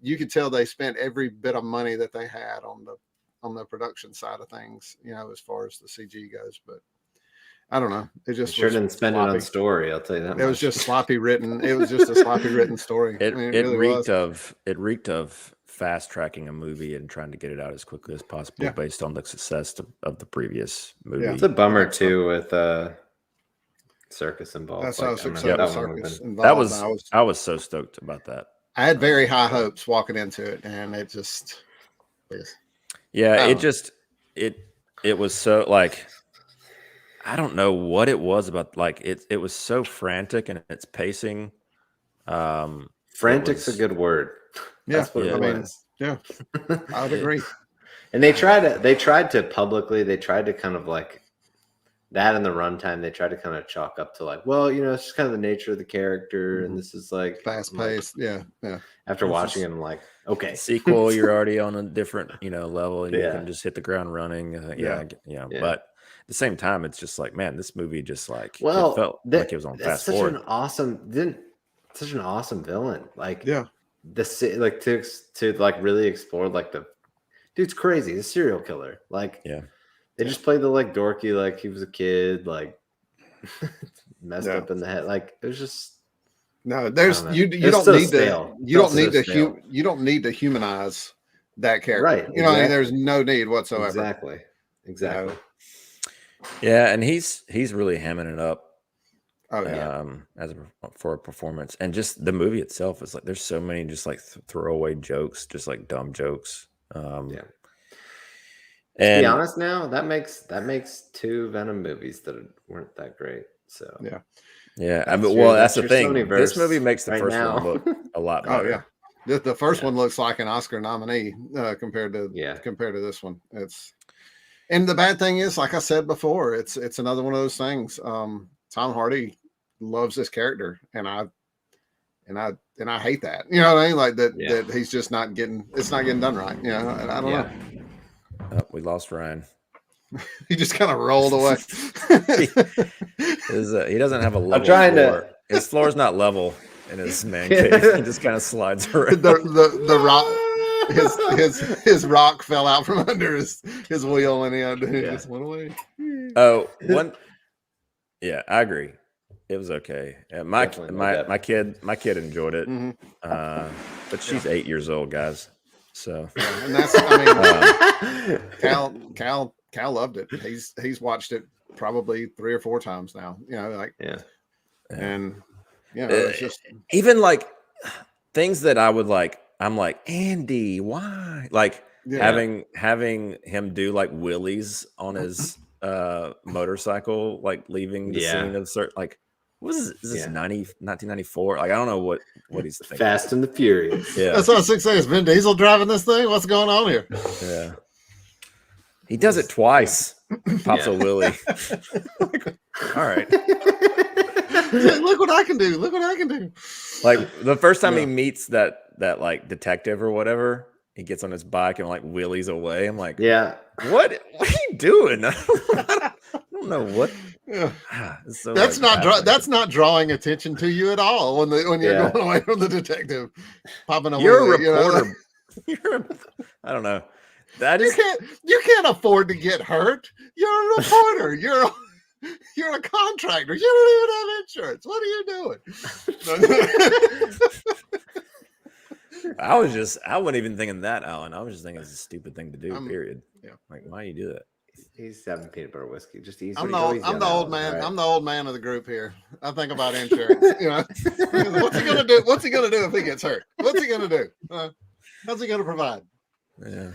you could tell they spent every bit of money that they had on the production side of things, as far as the CG goes. But I don't know. It just sure didn't spend sloppy. It on story. I'll tell you that. It was just sloppy written. It was just a sloppy written story. It reeked of fast tracking a movie and trying to get it out as quickly as possible based on the success of the previous movie. It's a bummer too with circus involved. That's how I was so stoked about that. I had very high hopes walking into it, and it just Yeah, it was so like I don't know what it was about like it was so frantic and its pacing. Frantic's a good word. Yeah, That's what yeah, it I mean, was. yeah, I would agree. And they tried to publicly, they tried to kind of like that in the runtime, they tried to kind of chalk up to like, well, it's just kind of the nature of the character, and this is like Fast paced. Yeah. After watching it, I'm like, okay. Sequel, you're already on a different, level, and you Yeah. can just hit the ground running. Yeah. Yeah. But at the same time, it's just like, man, this movie just like it Well, felt like it was on fast forward. Such an awesome villain. Like, Yeah. like to like really explore like the dude's crazy, the serial killer. Like, Yeah. they just played the like dorky, like he was a kid, like messed up in the head. Like, it was just No, there's I don't know. you It's don't so need stale. to you don't It's need so to stale. you don't need to humanize that character. Right, You know, what I mean, exactly. there's no need whatsoever. Exactly. Yeah, and he's really hamming it up. Oh yeah. For a performance, and just the movie itself is like there's so many just like throwaway jokes, just like dumb jokes. Yeah. And To be honest, now that makes 2 Venom movies that weren't that great. So yeah, I That's mean, your- well, that's that's the your thing. SonyVerse This movie makes the right first now. one look a lot Oh better. yeah. The first one looks like an Oscar nominee compared to this one. And the bad thing is, like I said before, it's another one of those things. Tom Hardy loves this character, and I hate that. You know what I mean? Like that he's just not getting done right. You know, and I don't know. Oh, we lost Ryan. He just kind of rolled away. He doesn't have a level trying to- floor. His floor is not level in his man cave. He just kind of slides around. the rock, his rock fell out from under his wheel, and he just went away. Oh, yeah, I agree. It was okay. My kid enjoyed it. Mm-hmm. But she's 8 years old, guys. So And that's, I mean, Cal loved it. He's watched it probably 3 or 4 times now. You know, like and it's just even like things that I would like. I'm like, Andy, why? Like having him do like wheelies on his motorcycle, like leaving the scene of certain like. What is this 1994? Like I don't know what he's thinking. Fast and the Furious. Yeah, that's what I was saying. Is Vin Diesel driving this thing? What's going on here? Yeah, he does it twice. Pops a wheelie. All right. Look what I can do. Look what I can do. Like the first time he meets that like detective or whatever, he gets on his bike and like wheelies away. I'm like, what are you doing? I don't know what. Yeah. So, that's like, that's not drawing attention to you at all when you're going away from the detective popping away. You're a reporter. I don't know. That you can't afford to get hurt. You're a reporter. You're a contractor. You don't even have insurance. What are you doing? I wasn't even thinking that, Alan. I was just thinking it's a stupid thing to do. Period. Yeah. Like, why you do that? He's having peanut butter whiskey. Just easy. I'm the old man. Right? I'm the old man of the group here. I think about insurance. You know, what's he gonna do? What's he gonna do if he gets hurt? What's he gonna do? How's he gonna provide? Yeah.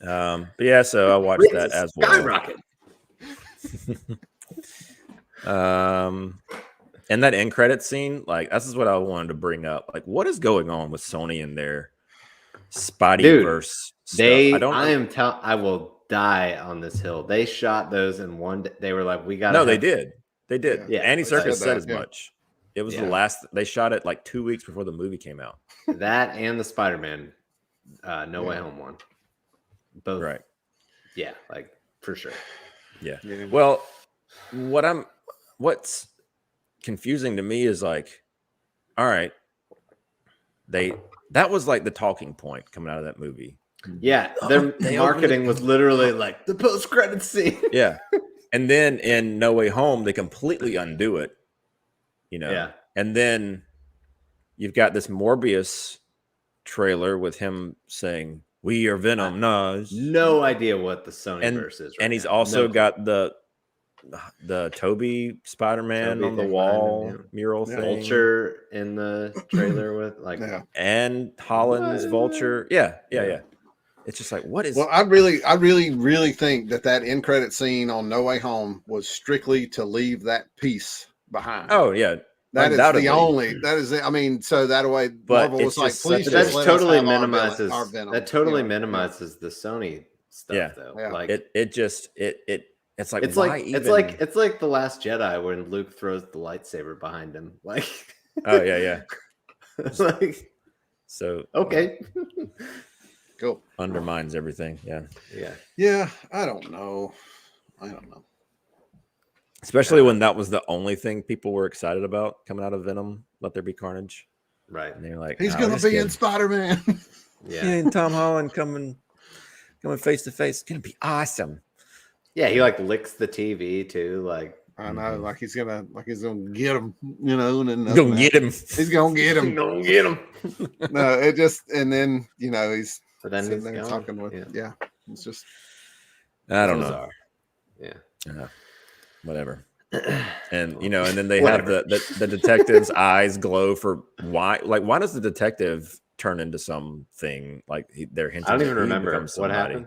But yeah, so I watched that as well. Skyrocket. And that end credit scene, like this is what I wanted to bring up. Like, what is going on with Sony and their Spideyverse stuff? I will die on this hill. They shot those in one day. They were like, we got they did. Yeah, Andy Serkis said as yeah. much. It was the last. They shot it like 2 weeks before the movie came out. That and the Spider-Man No Way Home one. Both. Right. Yeah, like for sure. Yeah. Well, what's confusing to me is like, all right, that was like the talking point coming out of that movie. Yeah, their marketing was literally like the post-credit scene. Yeah. And then in No Way Home, they completely undo it. You know? Yeah. And then you've got this Morbius trailer with him saying, "We are Venom." No idea what the SonyVerse is. And he's also got the the Toby Spider-Man Tobey on the thing wall behind him, mural Yeah. thing. Vulture in the trailer with like Yeah. And Holland's What? Vulture. Yeah. It's just like, what is Well, I really think that end credit scene on No Way Home was strictly to leave that piece behind. Oh yeah. That is undoubtedly. the only. That is. I mean, so that way But Marvel it's was like, just please such just a- let totally us have minimizes our Venom. that totally You know? minimizes the Sony stuff Yeah. though. Yeah. Like it's like it's why like even? it's like the Last Jedi when Luke throws the lightsaber behind him. Like Oh yeah. like So okay. Cool. undermines everything. Yeah. Yeah. Yeah, I don't know. Especially when that was the only thing people were excited about coming out of Venom, Let There Be Carnage. Right. And they're like, He's "No, gonna this be in kid- Spider-Man. Yeah. he and Tom Holland coming face to face. It's gonna be awesome." Yeah, he like licks the TV too. Like I know, like he's gonna get him, you know, and then Go get him. He's gonna get him. don't get him. No, it just and then he's But then sitting he's there gone. talking with Yeah. it's just I don't know. Bizarre. Yeah. Whatever. And and then they have Whatever. the detective's eyes glow for why? Like, why does the detective turn into something? Like they're hinting. I don't that even he remember becomes what somebody. happened.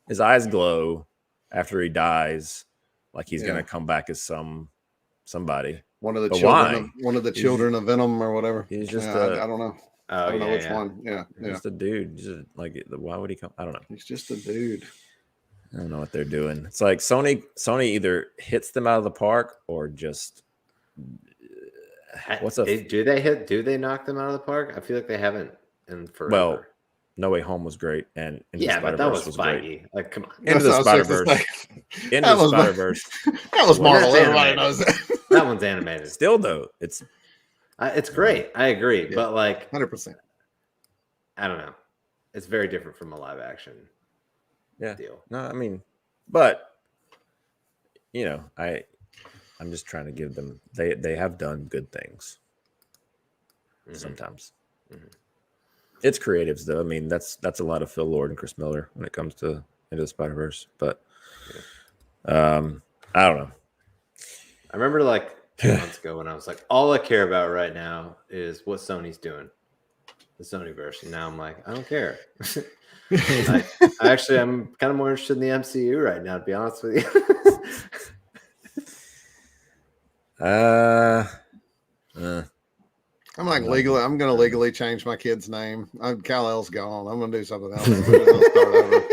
His eyes glow after he dies, like he's Yeah. gonna come back as somebody. one of the But children. why? One of the children of Venom or whatever. He's just I don't know. Oh I don't know yeah, which yeah. one. Yeah. Just a dude. Just like, why would he come? I don't know. He's just a dude. I don't know what they're doing. It's like Sony either hits them out of the park or just what's a Do they knock them out of the park? I feel like they haven't in forever. well. No Way Home was great, and Into the yeah, but that Spider-Verse was great. Feige. Like, come on. Into the That's what I was Spider-Verse. fixing Into That the was my- Spider-Verse. That was Well, Marvel. that's Everybody animated. knows that. That one's animated. Still though, it's It's great. I agree, Yeah. but like, 100%. I don't know. It's very different from a live action yeah. deal. No, I mean, but I'm just trying to give them. They have done good things Mhm. sometimes. Mhm. It's creatives though. I mean, that's a lot of Phil Lord and Chris Miller when it comes to Into the Spider-Verse. But I don't know. I remember like 2 months ago when I was like, all I care about right now is what Sony's doing, the SnyderVerse. And now I'm like, I don't care. I actually, I'm kind of more interested in the MCU right now, to be honest with you. I'm like I'm gonna legally change my kid's name. Kal-El's gone. I'm gonna do something else. I'm gonna start over.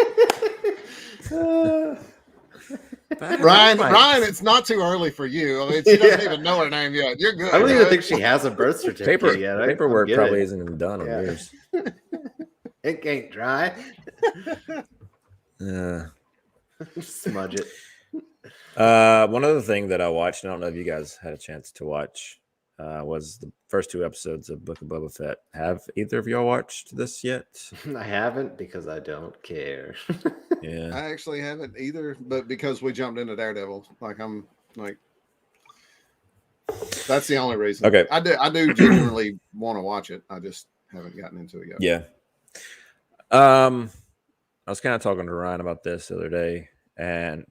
Ryan, it's not too early for you. I mean, she doesn't even know her name yet. You're good. I don't even right? think she has a birth certificate yet. Paperwork get probably it. isn't even done in Yeah. years. It ain't dry. Uh, Smudge it. one other thing that I watched, and I don't know if you guys had a chance to watch, was the first 2 episodes of Book of Boba Fett. Have either of y'all watched this yet? I haven't because I don't care. Yeah. I actually haven't either, but because we jumped into Daredevil, I'm like, that's the only reason. Okay. I do genuinely want to watch it. I just haven't gotten into it yet. Yeah. I was kind of talking to Ryan about this the other day, and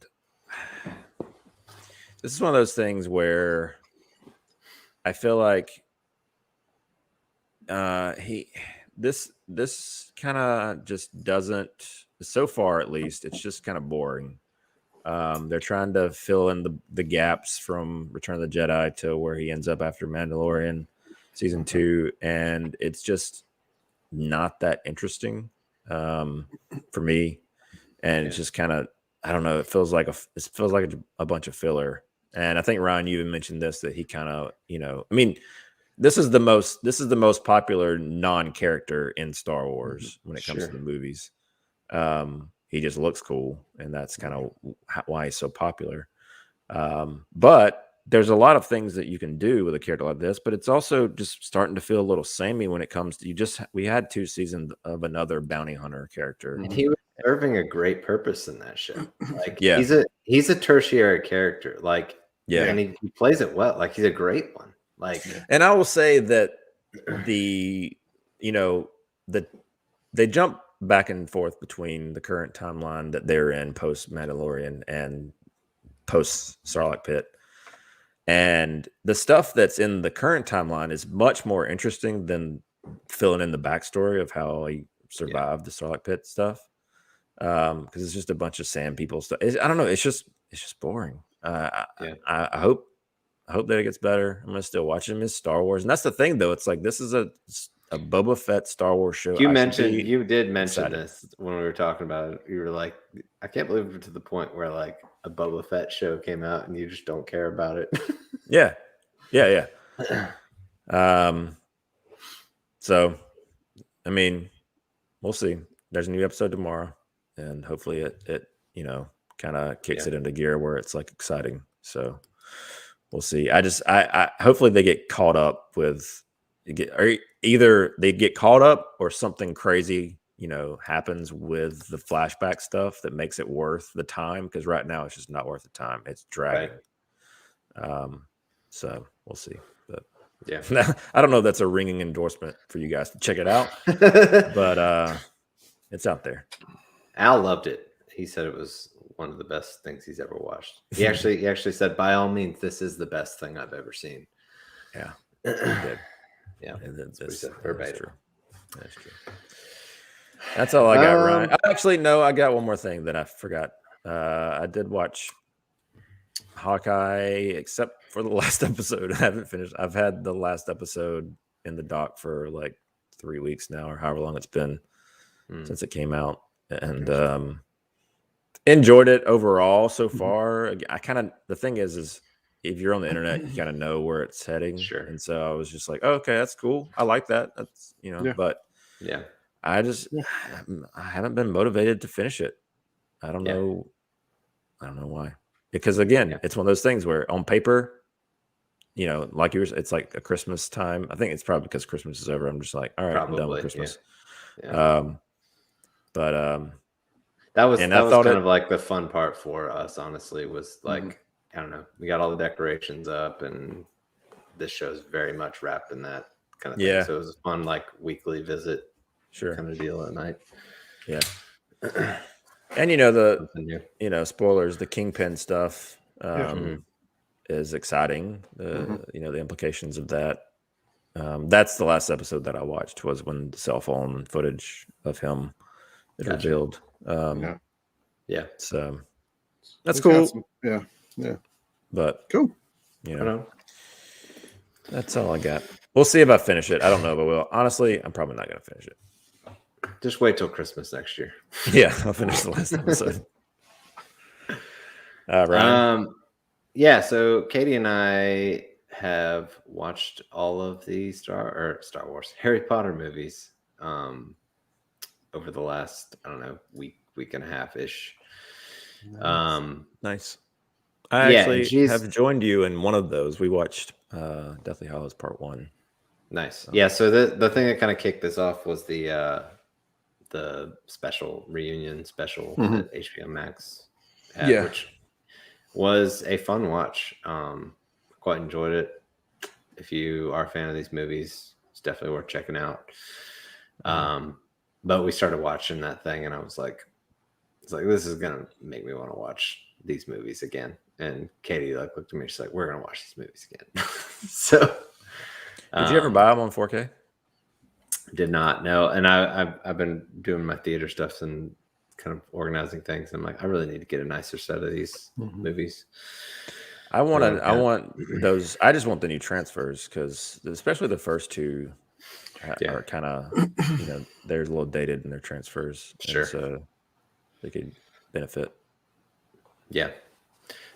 this is one of those things where I feel like this kind of just doesn't, so far at least, it's just kind of boring. They're trying to fill in the gaps from Return of the Jedi to where he ends up after Mandalorian season 2, and it's just not that interesting for me. And it's just kind of, I don't know, it feels like a bunch of filler. And I think Ryan, you even mentioned this, that he kind of, I mean, this is the most popular non-character in Star Wars when it comes to the movies. He just looks cool, and that's kind of why he's so popular. But there's a lot of things that you can do with a character like this, but it's also just starting to feel a little samey when it comes to we had 2 seasons of another bounty hunter character. And he was serving a great purpose in that show. Like, Yeah. he's a tertiary character. Like, Yeah. and he plays it well. Like, he's a great one. Like, And I will say that they jump back and forth between the current timeline that they're in post Mandalorian and post Sarlacc pit. And the stuff that's in the current timeline is much more interesting than filling in the backstory of how he survived the Sarlacc pit stuff. Because it's just a bunch of sand people stuff. I don't know. It's just boring. I hope that it gets better. I'm gonna still watch it. It's Star Wars, and that's the thing, though. It's like this is a Boba Fett Star Wars show. You did mention excited. this when we were talking about it. You were like, I can't believe it, to the point where like a Boba Fett show came out and you just don't care about it. Yeah. So, I mean, we'll see. There's a new episode tomorrow, and hopefully it kind of kicks it into gear where it's like exciting. So we'll see. I hopefully they get caught up with either they get caught up or something crazy, happens with the flashback stuff that makes it worth the time. Because right now it's just not worth the time. It's dragging. Right. So we'll see. But yeah, I don't know if that's a ringing endorsement for you guys to check it out, but it's out there. Al loved it. He said it was one of the best things he's ever watched. He actually said, by all means, this is the best thing I've ever seen. Yeah. Yeah. That's true. That's true. That's all I got, Ryan. Actually, no, I got one more thing that I forgot. I did watch Hawkeye, except for the last episode. I haven't finished. I've had the last episode in the dock for like 3 weeks now, or however long it's been since it came out, and enjoyed it overall so far. The thing is if you're on the internet, you kind of know where it's heading. Sure. And so I was just like, oh, okay, that's cool. I like that. That's but yeah, I haven't been motivated to finish it. I don't know why. Because again, it's one of those things where on paper, like yours, it's like a Christmas time. I think it's probably because Christmas is over. I'm just like, all right, I'm done with Christmas. Yeah. But that was kind of like the fun part for us, honestly, was like, I don't know, we got all the decorations up, and this show's very much wrapped in that kind of thing. Yeah. So it was a fun, like, weekly visit kind of deal at night. Yeah. And spoilers, the Kingpin stuff is exciting. The implications of that. That's the last episode that I watched, was when the cell phone footage of him is revealed. So that's cool. Yeah. But cool. That's all I got. We'll see if I finish it. I don't know if I will. Honestly, I'm probably not going to finish it. Just wait till Christmas next year. Yeah, I'll finish the last episode. Ryan? Yeah, so Katie and I have watched all of the Star Wars, Harry Potter movies over the last, I don't know, week and a half-ish. Nice. I actually have joined you in one of those. We watched Deathly Hallows Part 1. Nice. Yeah, so the thing that kind of kicked this off was the special reunion special that HBO Max had, which was a fun watch. Quite enjoyed it. If you are a fan of these movies, it's definitely worth checking out. But we started watching that thing, and I was like, this is gonna make me want to watch these movies again. And Katie looked at me, she's like, we're gonna watch these movies again. So did you ever buy them on 4K? Did not, no. And I've been doing my theater stuff and kind of organizing things. I'm like, I really need to get a nicer set of these movies. I want those. I just want the new transfers, because especially the first two are kind of, they're a little dated in their transfers. Sure. So they could benefit. Yeah.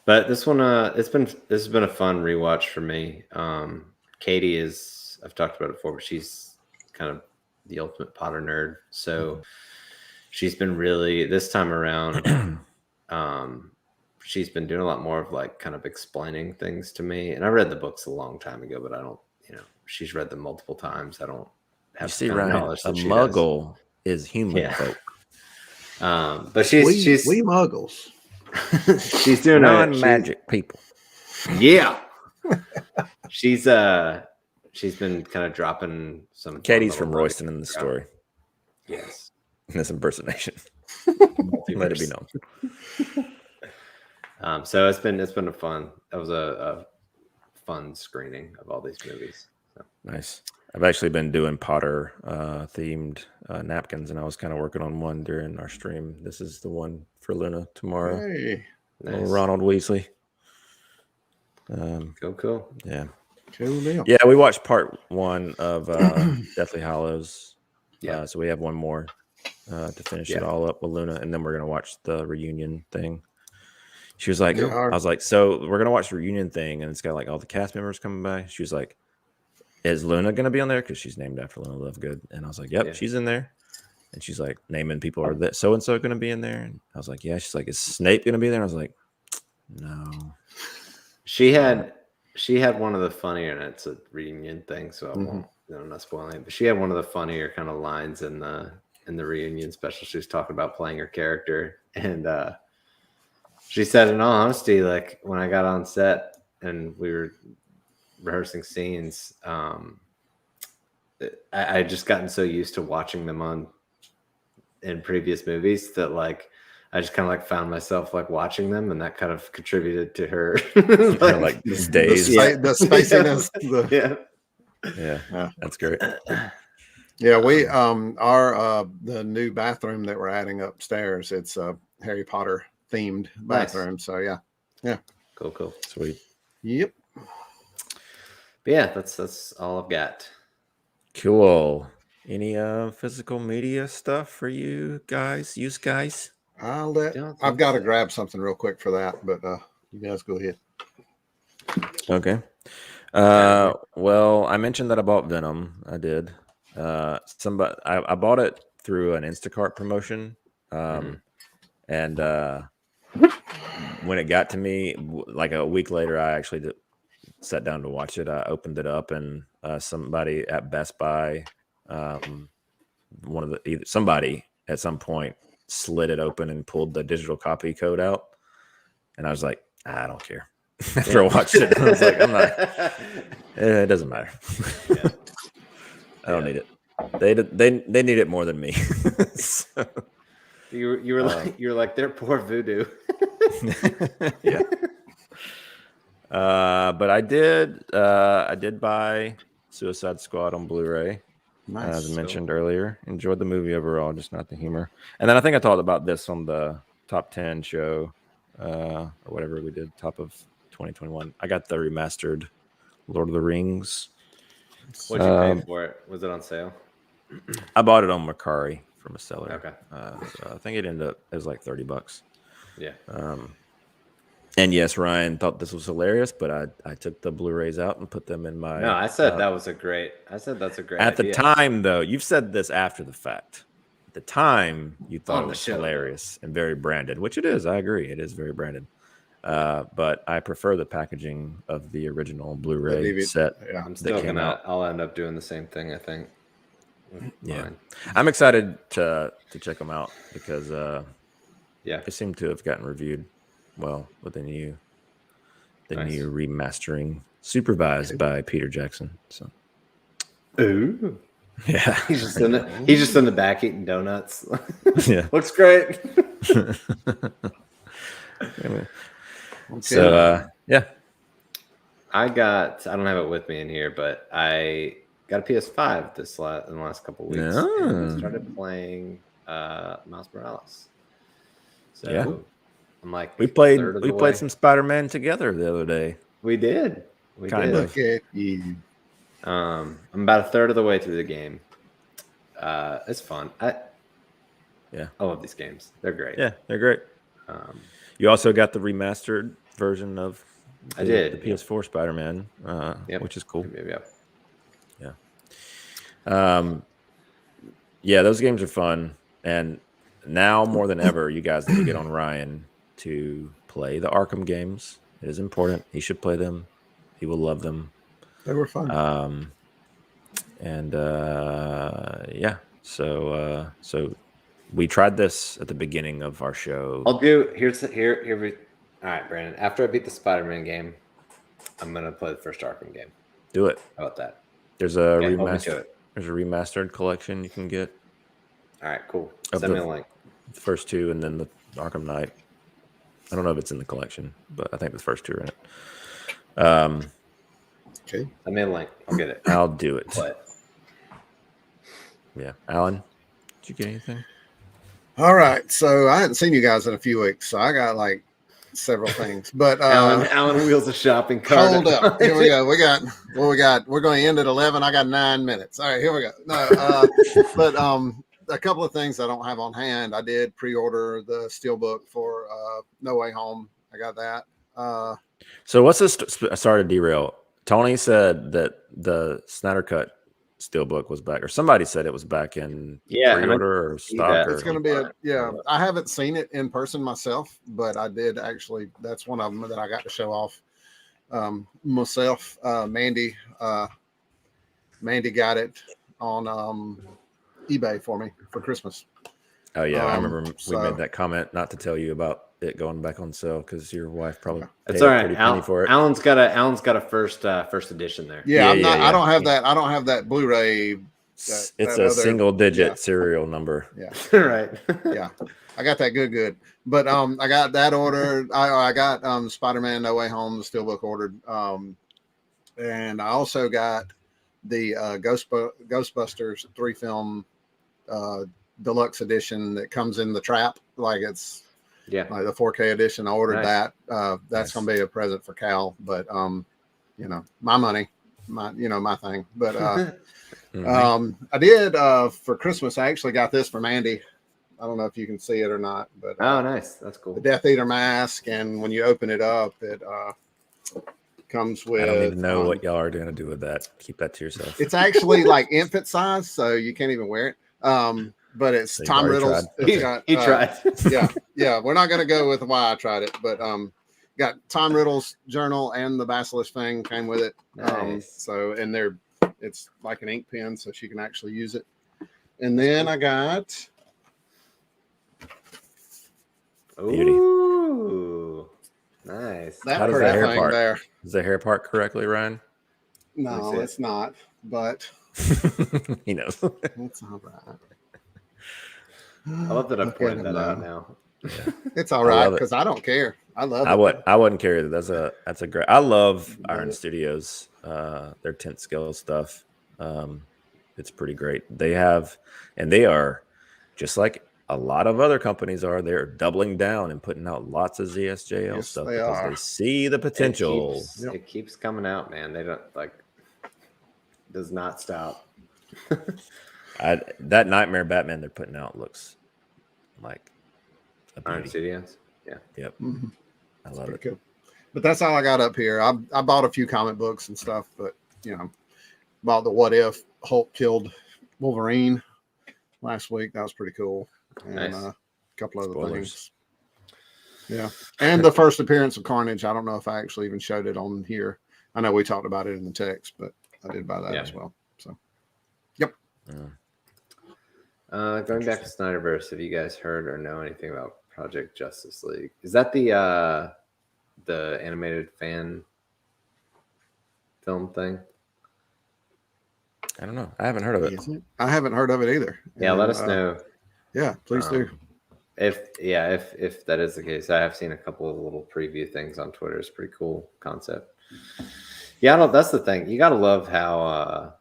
But this one, this has been a fun rewatch for me. Katie I've talked about it before, but she's kind of the ultimate Potter nerd. So she's been really, this time around, she's been doing a lot more of like kind of explaining things to me. And I read the books a long time ago, but I don't, she's read them multiple times. I don't have knowledge. A muggle is human folk. But she's we muggles. She's doing non-magic people. Yeah. She's been kind of dropping some. Katie's from Royston in the story. Yes. In this impersonation. Let it be known. So it's been a fun. That was a fun screening of all these movies. So. Nice. I've actually been doing Potter themed napkins, and I was kind of working on one during our stream. This is the one for Luna tomorrow. Hey, Little Ronald Weasley. Cool. Yeah. cool deal. Yeah, we watched part 1 of Deathly Hallows. Yeah. So we have one more to finish it all up with Luna, and then we're gonna watch the reunion thing. She was like, I was like, so we're gonna watch the reunion thing, and it's got like all the cast members coming by. She was like, is Luna gonna be on there? Because she's named after Luna Lovegood. And I was like, yep, she's in there. And she's like, naming people, are that so and so gonna be in there? And I was like, yeah. She's like, is Snape gonna be there? And I was like, no. She had one of the funnier, and it's a reunion thing, so I won't. I'm not spoiling it. But she had one of the funnier kind of lines in the reunion special. She was talking about playing her character, and she said, in all honesty, like when I got on set and we were rehearsing scenes, I just gotten so used to watching them in previous movies that like I just kind of like found myself like watching them, and that kind of contributed to her like days. The spaciness. Yeah, that's great. Yeah, we the new bathroom that we're adding upstairs, it's a Harry Potter themed bathroom. Nice. So yeah. Cool. Sweet. Yep. But yeah, that's all I've got. Cool. Any physical media stuff for you guys? I've got to grab something real quick for that, but you guys go ahead. Okay. Well, I mentioned that I bought Venom. I did. I bought it through an Instacart promotion. And when it got to me, like a week later, I actually sat down to watch it. I opened it up, and somebody at Best Buy, somebody at some point slid it open and pulled the digital copy code out, and I was like, I don't care. After I watched it, I was like, I'm not. It doesn't matter. I don't need it. They need it more than me. So, you were like their poor voodoo. Yeah. But I did buy Suicide Squad on Blu-ray. Nice. As I mentioned earlier. Enjoyed the movie overall, just not the humor. And then I think I talked about this on the top 10 show, or whatever we did, top of 2021. I got the remastered Lord of the Rings. What'd you pay for it? Was it on sale? I bought it on Mercari from a seller. Okay. So I think it was like $30. Yeah. And yes, Ryan thought this was hilarious, but I took the Blu-rays out and put them in my. No, I said that's a great At idea. the time, though, you've said this after the fact. At the time, you thought it was hilarious and very branded, which it is. I agree, it is very branded. But I prefer the packaging of the original Blu-ray set. Yeah, I'm still gonna. I'll end up doing the same thing, I think. Yeah, I'm excited to check them out because they seem to have gotten reviewed well with the new remastering, supervised by Peter Jackson. So, ooh, yeah, he's just in the back eating donuts. Yeah, looks great. So, yeah, I don't have it with me in here, but I got a PS5 in the last couple of weeks. And I started playing Miles Morales. So yeah. I'm like, we played some Spider-Man together the other day. We did. Kind of. Look at you. I'm about a third of the way through the game. It's fun. I love these games. They're great. Yeah, they're great. You also got the remastered version of the PS4 Spider-Man, which is cool. Yeah, those games are fun, and now more than ever, you guys need to get on Ryan to play the Arkham games. It is important. He should play them. He will love them. They were fun. So we tried this at the beginning of our show. I'll do here. All right, Brandon. After I beat the Spider-Man game, I'm gonna play the first Arkham game. Do it. How about that? There's a remastered. There's a remastered collection you can get. All right, cool. Send me a link. The first two, and then the Arkham Knight. I don't know if it's in the collection, but I think the first 2 are in it. Okay. I'm in link. I'll get it. I'll do it. But Yeah, Alan, did you get anything? All right. So I hadn't seen you guys in a few weeks, so I got like several things. But Alan wheels a shopping cart. hold up. Here we go. We got what we got. We're going to end at 11. I got 9 minutes. All right, here we go. No, but a couple of things I don't have on hand. I did pre-order the Steelbook for No Way Home. I got that. So what's this? Sorry to derail. Tony said that the Snyder Cut Steelbook was back, or somebody said it was back in pre-order or stock. It's going to be I haven't seen it in person myself, but I did actually. That's one of them that I got to show off myself. Mandy got it on eBay for me for Christmas. Oh yeah, I remember we made that comment not to tell you about it going back on sale because your wife probably it's all right. a penny for it. Alan's got a first edition there. Yeah, I don't have that. I don't have that Blu-ray. It's a single-digit serial number. Yeah, right. Yeah, I got that good. But I got that ordered. I got Spider-Man No Way Home, the Steelbook ordered. And I also got the Ghostbusters 3-film deluxe edition that comes in the trap, like it's like the 4K edition. I ordered that. That's gonna be a present for Cal, but my money, my thing. But I did for Christmas. I actually got this from Andy. I don't know if you can see it or not, but oh, nice, that's cool. The Death Eater mask, and when you open it up, it comes with. I don't even know what y'all are going to do with that. Keep that to yourself. It's actually like infant size, so you can't even wear it. But it's so Tom Riddle's. He tried. Yeah. We're not going to go with why I tried it, but got Tom Riddle's journal and the Basilisk thing came with it. Nice. So and it's like an ink pen, so she can actually use it. And then I got. Ooh, nice. How does the hair part? There. Is the hair part correctly, Ryan? No, it's not. But he knows. It's all right. I love that I'm pointing that out now. Yeah. It's all right because I don't care. I love it. I wouldn't care. That's a great. I love Iron Studios. Their tent scale stuff. It's pretty great. They are just like a lot of other companies are. They're doubling down and putting out lots of ZSJL stuff because they see the potential. It keeps coming out, man. They don't does not stop. That Nightmare Batman they're putting out looks like a beauty. Iron Studios. Yeah. Yep. Mm-hmm. I love it. Cool. But that's all I got up here. I bought a few comic books and stuff, but bought the What If Hulk killed Wolverine last week. That was pretty cool. And nice. A couple other things. Yeah. And the first appearance of Carnage. I don't know if I actually even showed it on here. I know we talked about it in the text, but I did buy that as well. So, yep. Going back to SnyderVerse, have you guys heard or know anything about Project Justice League? Is that the animated fan film thing? I don't know. I haven't heard of it. I haven't heard of it either. Yeah, let us know. Yeah, please do. If that is the case, I have seen a couple of little preview things on Twitter. It's a pretty cool concept. Yeah, that's the thing. You gotta love how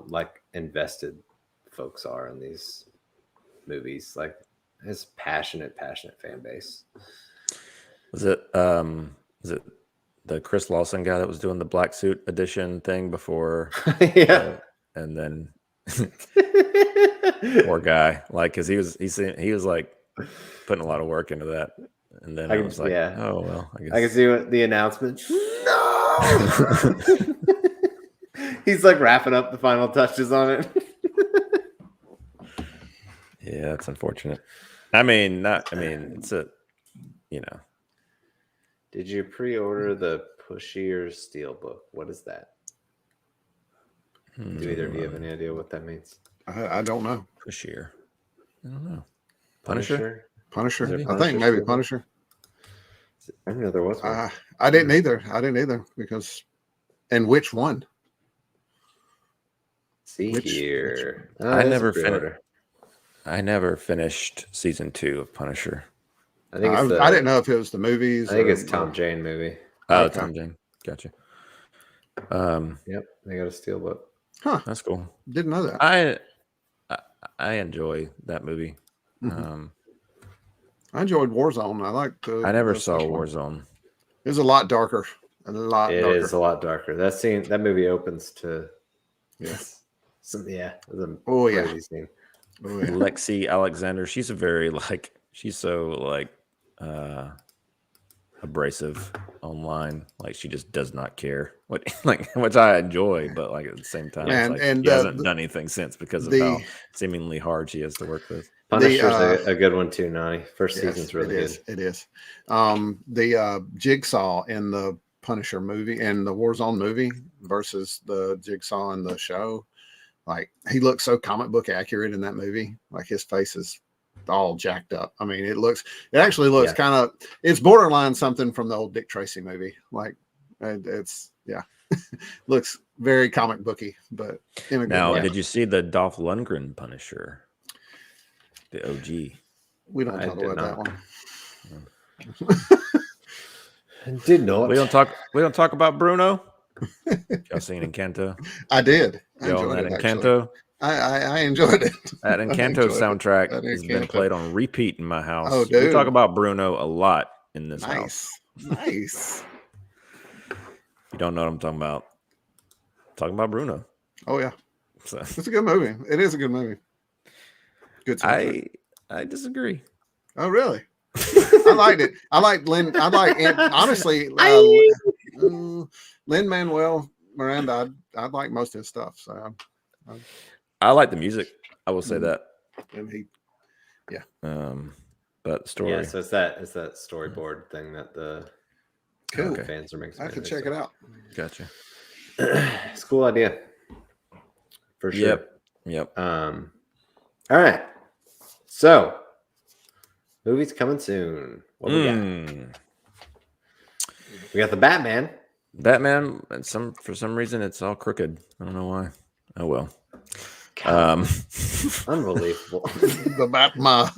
like invested folks are in these movies. Like his passionate fan base. Was it the Chris Lawson guy that was doing the black suit edition thing before? Yeah. And then poor guy, like, because he was like putting a lot of work into that, and then I was like, oh well, I guess I can see what the announcement. No, he's like wrapping up the final touches on it. Yeah, that's unfortunate. It's a, Did you pre-order the Pushier Steelbook? What is that? Do either of you have any idea what that means? I don't know. Pushier. I don't know. Punisher? I think maybe Punisher. I didn't know there was one. I didn't either because. And which one? Here. I never finished season 2 of Punisher. I think it's I didn't know if it was the movies. I think or- it's Tom Jane movie. Oh, Okay. Tom Jane. Gotcha. Yep, they got a steelbook. Huh? That's cool. Didn't know that. I enjoy that movie. Mhm. I enjoyed Warzone. I liked. I never the saw first one. Warzone. It was a lot darker. A lot It darker. is a lot darker. That movie opens to Yeah. it was a Oh yeah. crazy scene. Oh yeah. Lexi Alexander. She's a very she's so abrasive online. Like she just does not care what which I enjoy, but at the same time, she hasn't done anything since because of how seemingly hard she is to work with. Punisher's a good one too, Nani. First season's really good. It is. The Jigsaw in the Punisher movie and the Warzone movie versus the Jigsaw in the show, he looks so comic book accurate in that movie. His face is all jacked up. I mean, it actually looks kind of, it's borderline something from the old Dick Tracy movie. It's looks very comic booky, but in a good way. Did you see the Dolph Lundgren Punisher? The OG. We don't talk about that one. Did not. We don't talk about Bruno. Y'all seen Encanto? I did. I Y'all enjoyed that it, Encanto? I enjoyed it. That Encanto soundtrack That has been Encanto. played on repeat in my house. Oh, We dude. talk about Bruno a lot in this house. Nice. You don't know what I'm talking about. Talking about Bruno. Oh yeah, So it's a good movie. It is a good movie. Good soundtrack. I disagree. Oh really? I liked it. I like honestly Lin-Manuel Miranda. I like most of his stuff. So I like the music. I will say that. and he But the story. Yeah, so it's that storyboard thing that the cool. fans are making. I could check it out. Gotcha. It's a cool idea. For sure. Yep. All right. So, movies coming soon. What we got? We got the Batman. Batman, and for some reason it's all crooked. I don't know why. Oh well. Unbelievable. The Batman.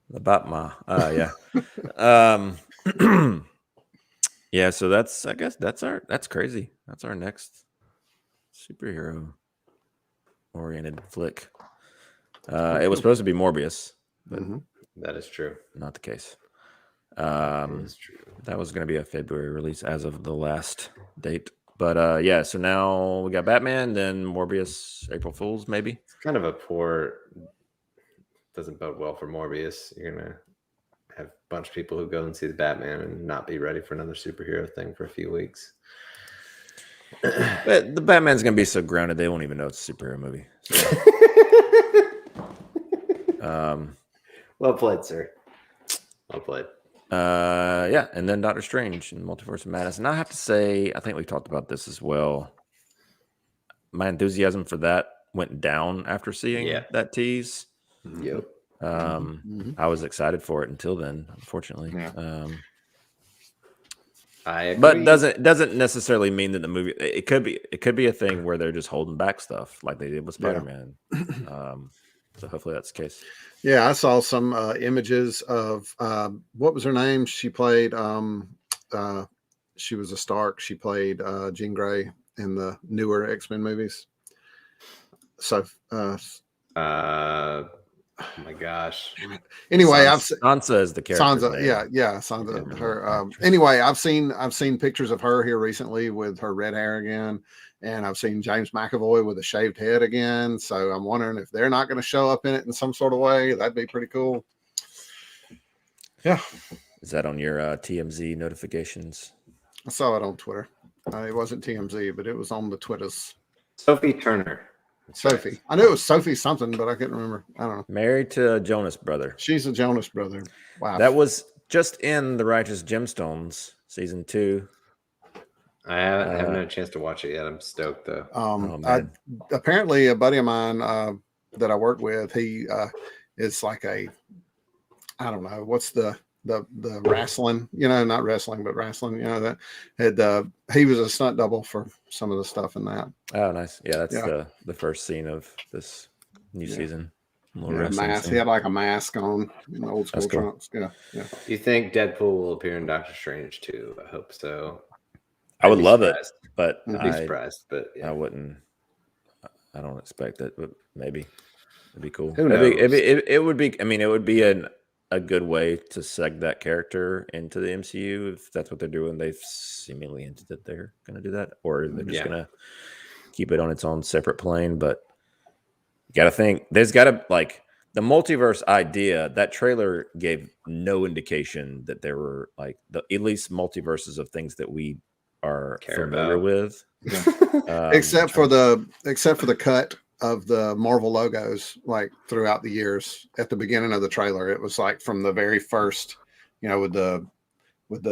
The Batman. Yeah. Yeah, so that's crazy. That's our next superhero oriented flick. It was supposed to be Morbius, but That is true. not the case. That is true. That was going to be a February release as of the last date. But yeah, so now we got Batman, then Morbius, April Fools, maybe. It's kind of a poor. Doesn't bode well for Morbius. You're gonna have a bunch of people who go and see the Batman and not be ready for another superhero thing for a few weeks. But the Batman's going to be so grounded they won't even know it's a superhero movie. So, Well played, sir. Well played. yeah, and then Doctor Strange and Multiverse of Madness. And I have to say, I think we talked about this as well. My enthusiasm for that went down after seeing that tease. Yep. I was excited for it until then, unfortunately. Yeah. I agree. But doesn't necessarily mean that the movie. It could be a thing where they're just holding back stuff like they did with Spider-Man. So hopefully that's the case. Yeah, I saw some images of what was her name? She played. She was a Stark. She played Jean Grey in the newer X-Men movies. So, oh my gosh. Anyway, Sansa is the character. Sansa, yeah, Sansa. Her. Anyway, I've seen pictures of her here recently with her red hair again, and I've seen James McAvoy with a shaved head again. So I'm wondering if they're not going to show up in it in some sort of way. That'd be pretty cool. Yeah. Is that on your TMZ notifications? I saw it on Twitter. It wasn't TMZ, but it was on the Twitters. Sophie Turner. Sophie. I knew it was Sophie something, but I couldn't remember. I don't know. Married to a Jonas brother. She's a Jonas brother. Wow. That was just in The Righteous Gemstones season 2. I haven't had a chance to watch it yet. I'm stoked though. Apparently a buddy of mine that I work with, he is like I don't know, what's the wrestling, not wrestling, but wrestling, that had he was a stunt double for some of the stuff in that. Oh, nice. Yeah, that's the first scene of this new season. Little Yeah, wrestling mask. scene. He had like a mask on, old school That's cool. trunks. Yeah, yeah. Do you think Deadpool will appear in Doctor Strange too? I hope so. I would I'd be love it, surprised. but I'd be surprised, but I yeah. wouldn't. I don't expect it, but maybe it'd be cool. Who It would be. I mean, it would be a good way to seg that character into the MCU if that's what they're doing. They've seemingly hinted that they're going to do that, or they're just going to keep it on its own separate plane. But you got to think there's got to like the multiverse idea. That trailer gave no indication that there were like at least multiverses of things that we are familiar with. Except for the cut of the Marvel logos, like throughout the years. At the beginning of the trailer, it was like from the very first, with the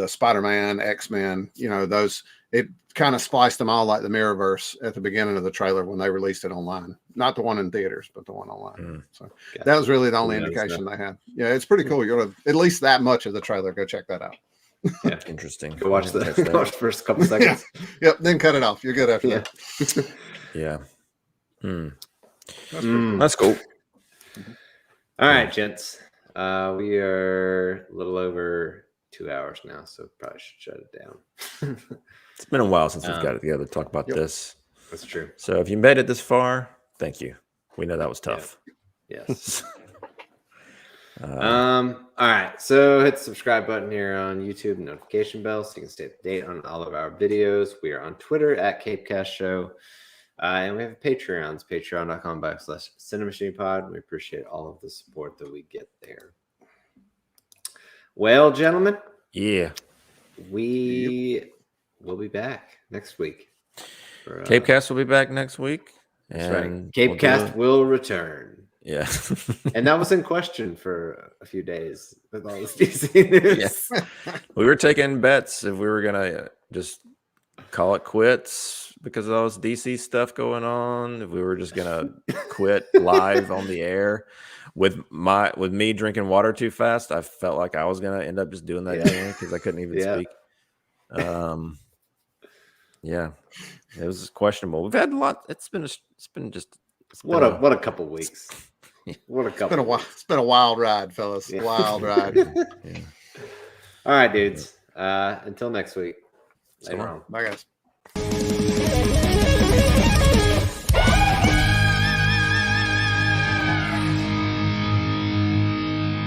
Spider-Man, X-Men, those. It kind of spliced them all like the Mirrorverse at the beginning of the trailer when they released it online. Not the one in theaters, but the one online. So that was really the only indication they had. Yeah, it's pretty cool. You're at least that much of the trailer. Go check that out. Yeah, interesting. Go watch the first couple seconds. Yep, then cut it off. You're good after that. Yeah. That's cool. All right, gents. We are a little over 2 hours now, so probably should shut it down. It's been a while since we've got it together to talk about this. That's true. So if you made it this far, thank you. We know that was tough. Yeah. Yes. All right. So hit the subscribe button here on YouTube, notification bell, so you can stay up to date on all of our videos. We are on Twitter at CAPECAST Show. And we have a Patreon. It's patreon.com/CiNEMACHiNE. We appreciate all of the support that we get there. Well, gentlemen. Yeah. We will be back next week. CAPECAST will be back next week. That's right. CAPECAST will return. Yeah. And that was in question for a few days with all this DC news. Yeah. We were taking bets if we were going to just call it quits because of all this DC stuff going on. If we were just going to quit live on the air. With me drinking water too fast, I felt like I was going to end up just doing that anyway because I couldn't even speak. Yeah, it was questionable. We've had a lot. It's been what a couple weeks. What a couple. It's been a wild ride, fellas. Yeah. Wild ride. Yeah. All right, dudes. Until next week. Later on. Bye, guys.